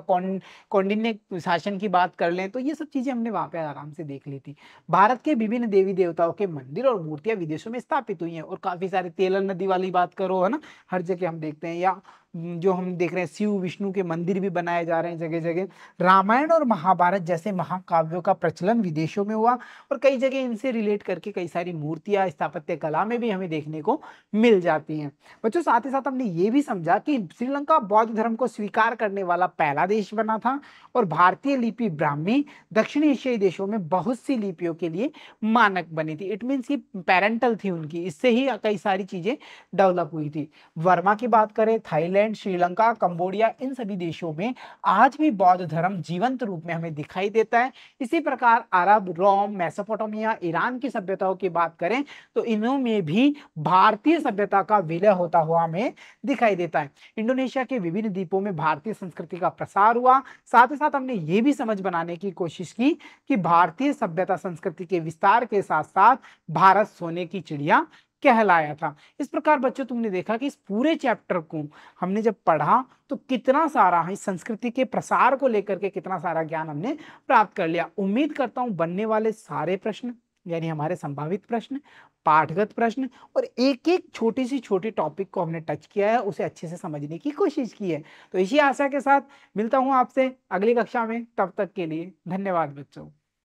कौंडिन्य शासन की बात कर लें तो ये सब चीजें हमने वहां पे आराम से देख ली थी। भारत के विभिन्न देवी देवताओं के मंदिर और मूर्तियां विदेशों में स्थापित हुई हैं, और काफी सारे, तेलन नदी वाली बात करो, है ना, हर जगह हम देखते हैं, या जो हम देख रहे हैं शिव विष्णु के मंदिर भी बनाए जा रहे हैं जगह जगह। रामायण और महाभारत जैसे महाकाव्यों का प्रचलन विदेशों में हुआ और कई जगह इनसे रिलेट करके कई सारी मूर्तियां स्थापत्य कला में भी हमें देखने को मिल जाती हैं। बच्चों साथ ही साथ हमने ये भी समझा कि श्रीलंका बौद्ध धर्म को स्वीकार करने वाला पहला देश बना था और भारतीय लिपि ब्राह्मी दक्षिण एशियाई देशों में बहुत सी लिपियों के लिए मानक बनी थी। इट मीन्स कि पेरेंटल थी उनकी, इससे ही कई सारी चीजें डेवलप हुई थी। वर्मा की बात करें, थाईलैंड, श्रीलंका, कंबोडिया, इन सभी देशों में आज भी बौद्ध धर्म जीवंत रूप में हमें दिखाई देता है। इसी प्रकार अरब, रोम, मेसोपोटामिया, ईरान की सभ्यताओं की बात करें तो इनमें भी भारतीय सभ्यता का विलय होता हुआ हमें दिखाई देता है। इंडोनेशिया के विभिन्न द्वीपों में भारतीय संस्कृति का प्रसार हुआ। साथ ही साथ हमने ये भी समझ बनाने की कोशिश की कि भारतीय सभ्यता संस्कृति के विस्तार के साथ साथ भारत सोने की चिड़िया कहलाया था। इस प्रकार बच्चों तुमने देखा कि इस पूरे चैप्टर को हमने जब पढ़ा तो कितना सारा इस संस्कृति के प्रसार को लेकर के कितना सारा ज्ञान हमने प्राप्त कर लिया। उम्मीद करता हूं बनने वाले सारे प्रश्न यानी हमारे संभावित प्रश्न, पाठगत प्रश्न और एक एक छोटी टॉपिक को हमने टच किया है, उसे अच्छे से समझने की कोशिश की है। तो इसी आशा के साथ मिलता हूं आपसे अगली कक्षा में। तब तक के लिए धन्यवाद बच्चों।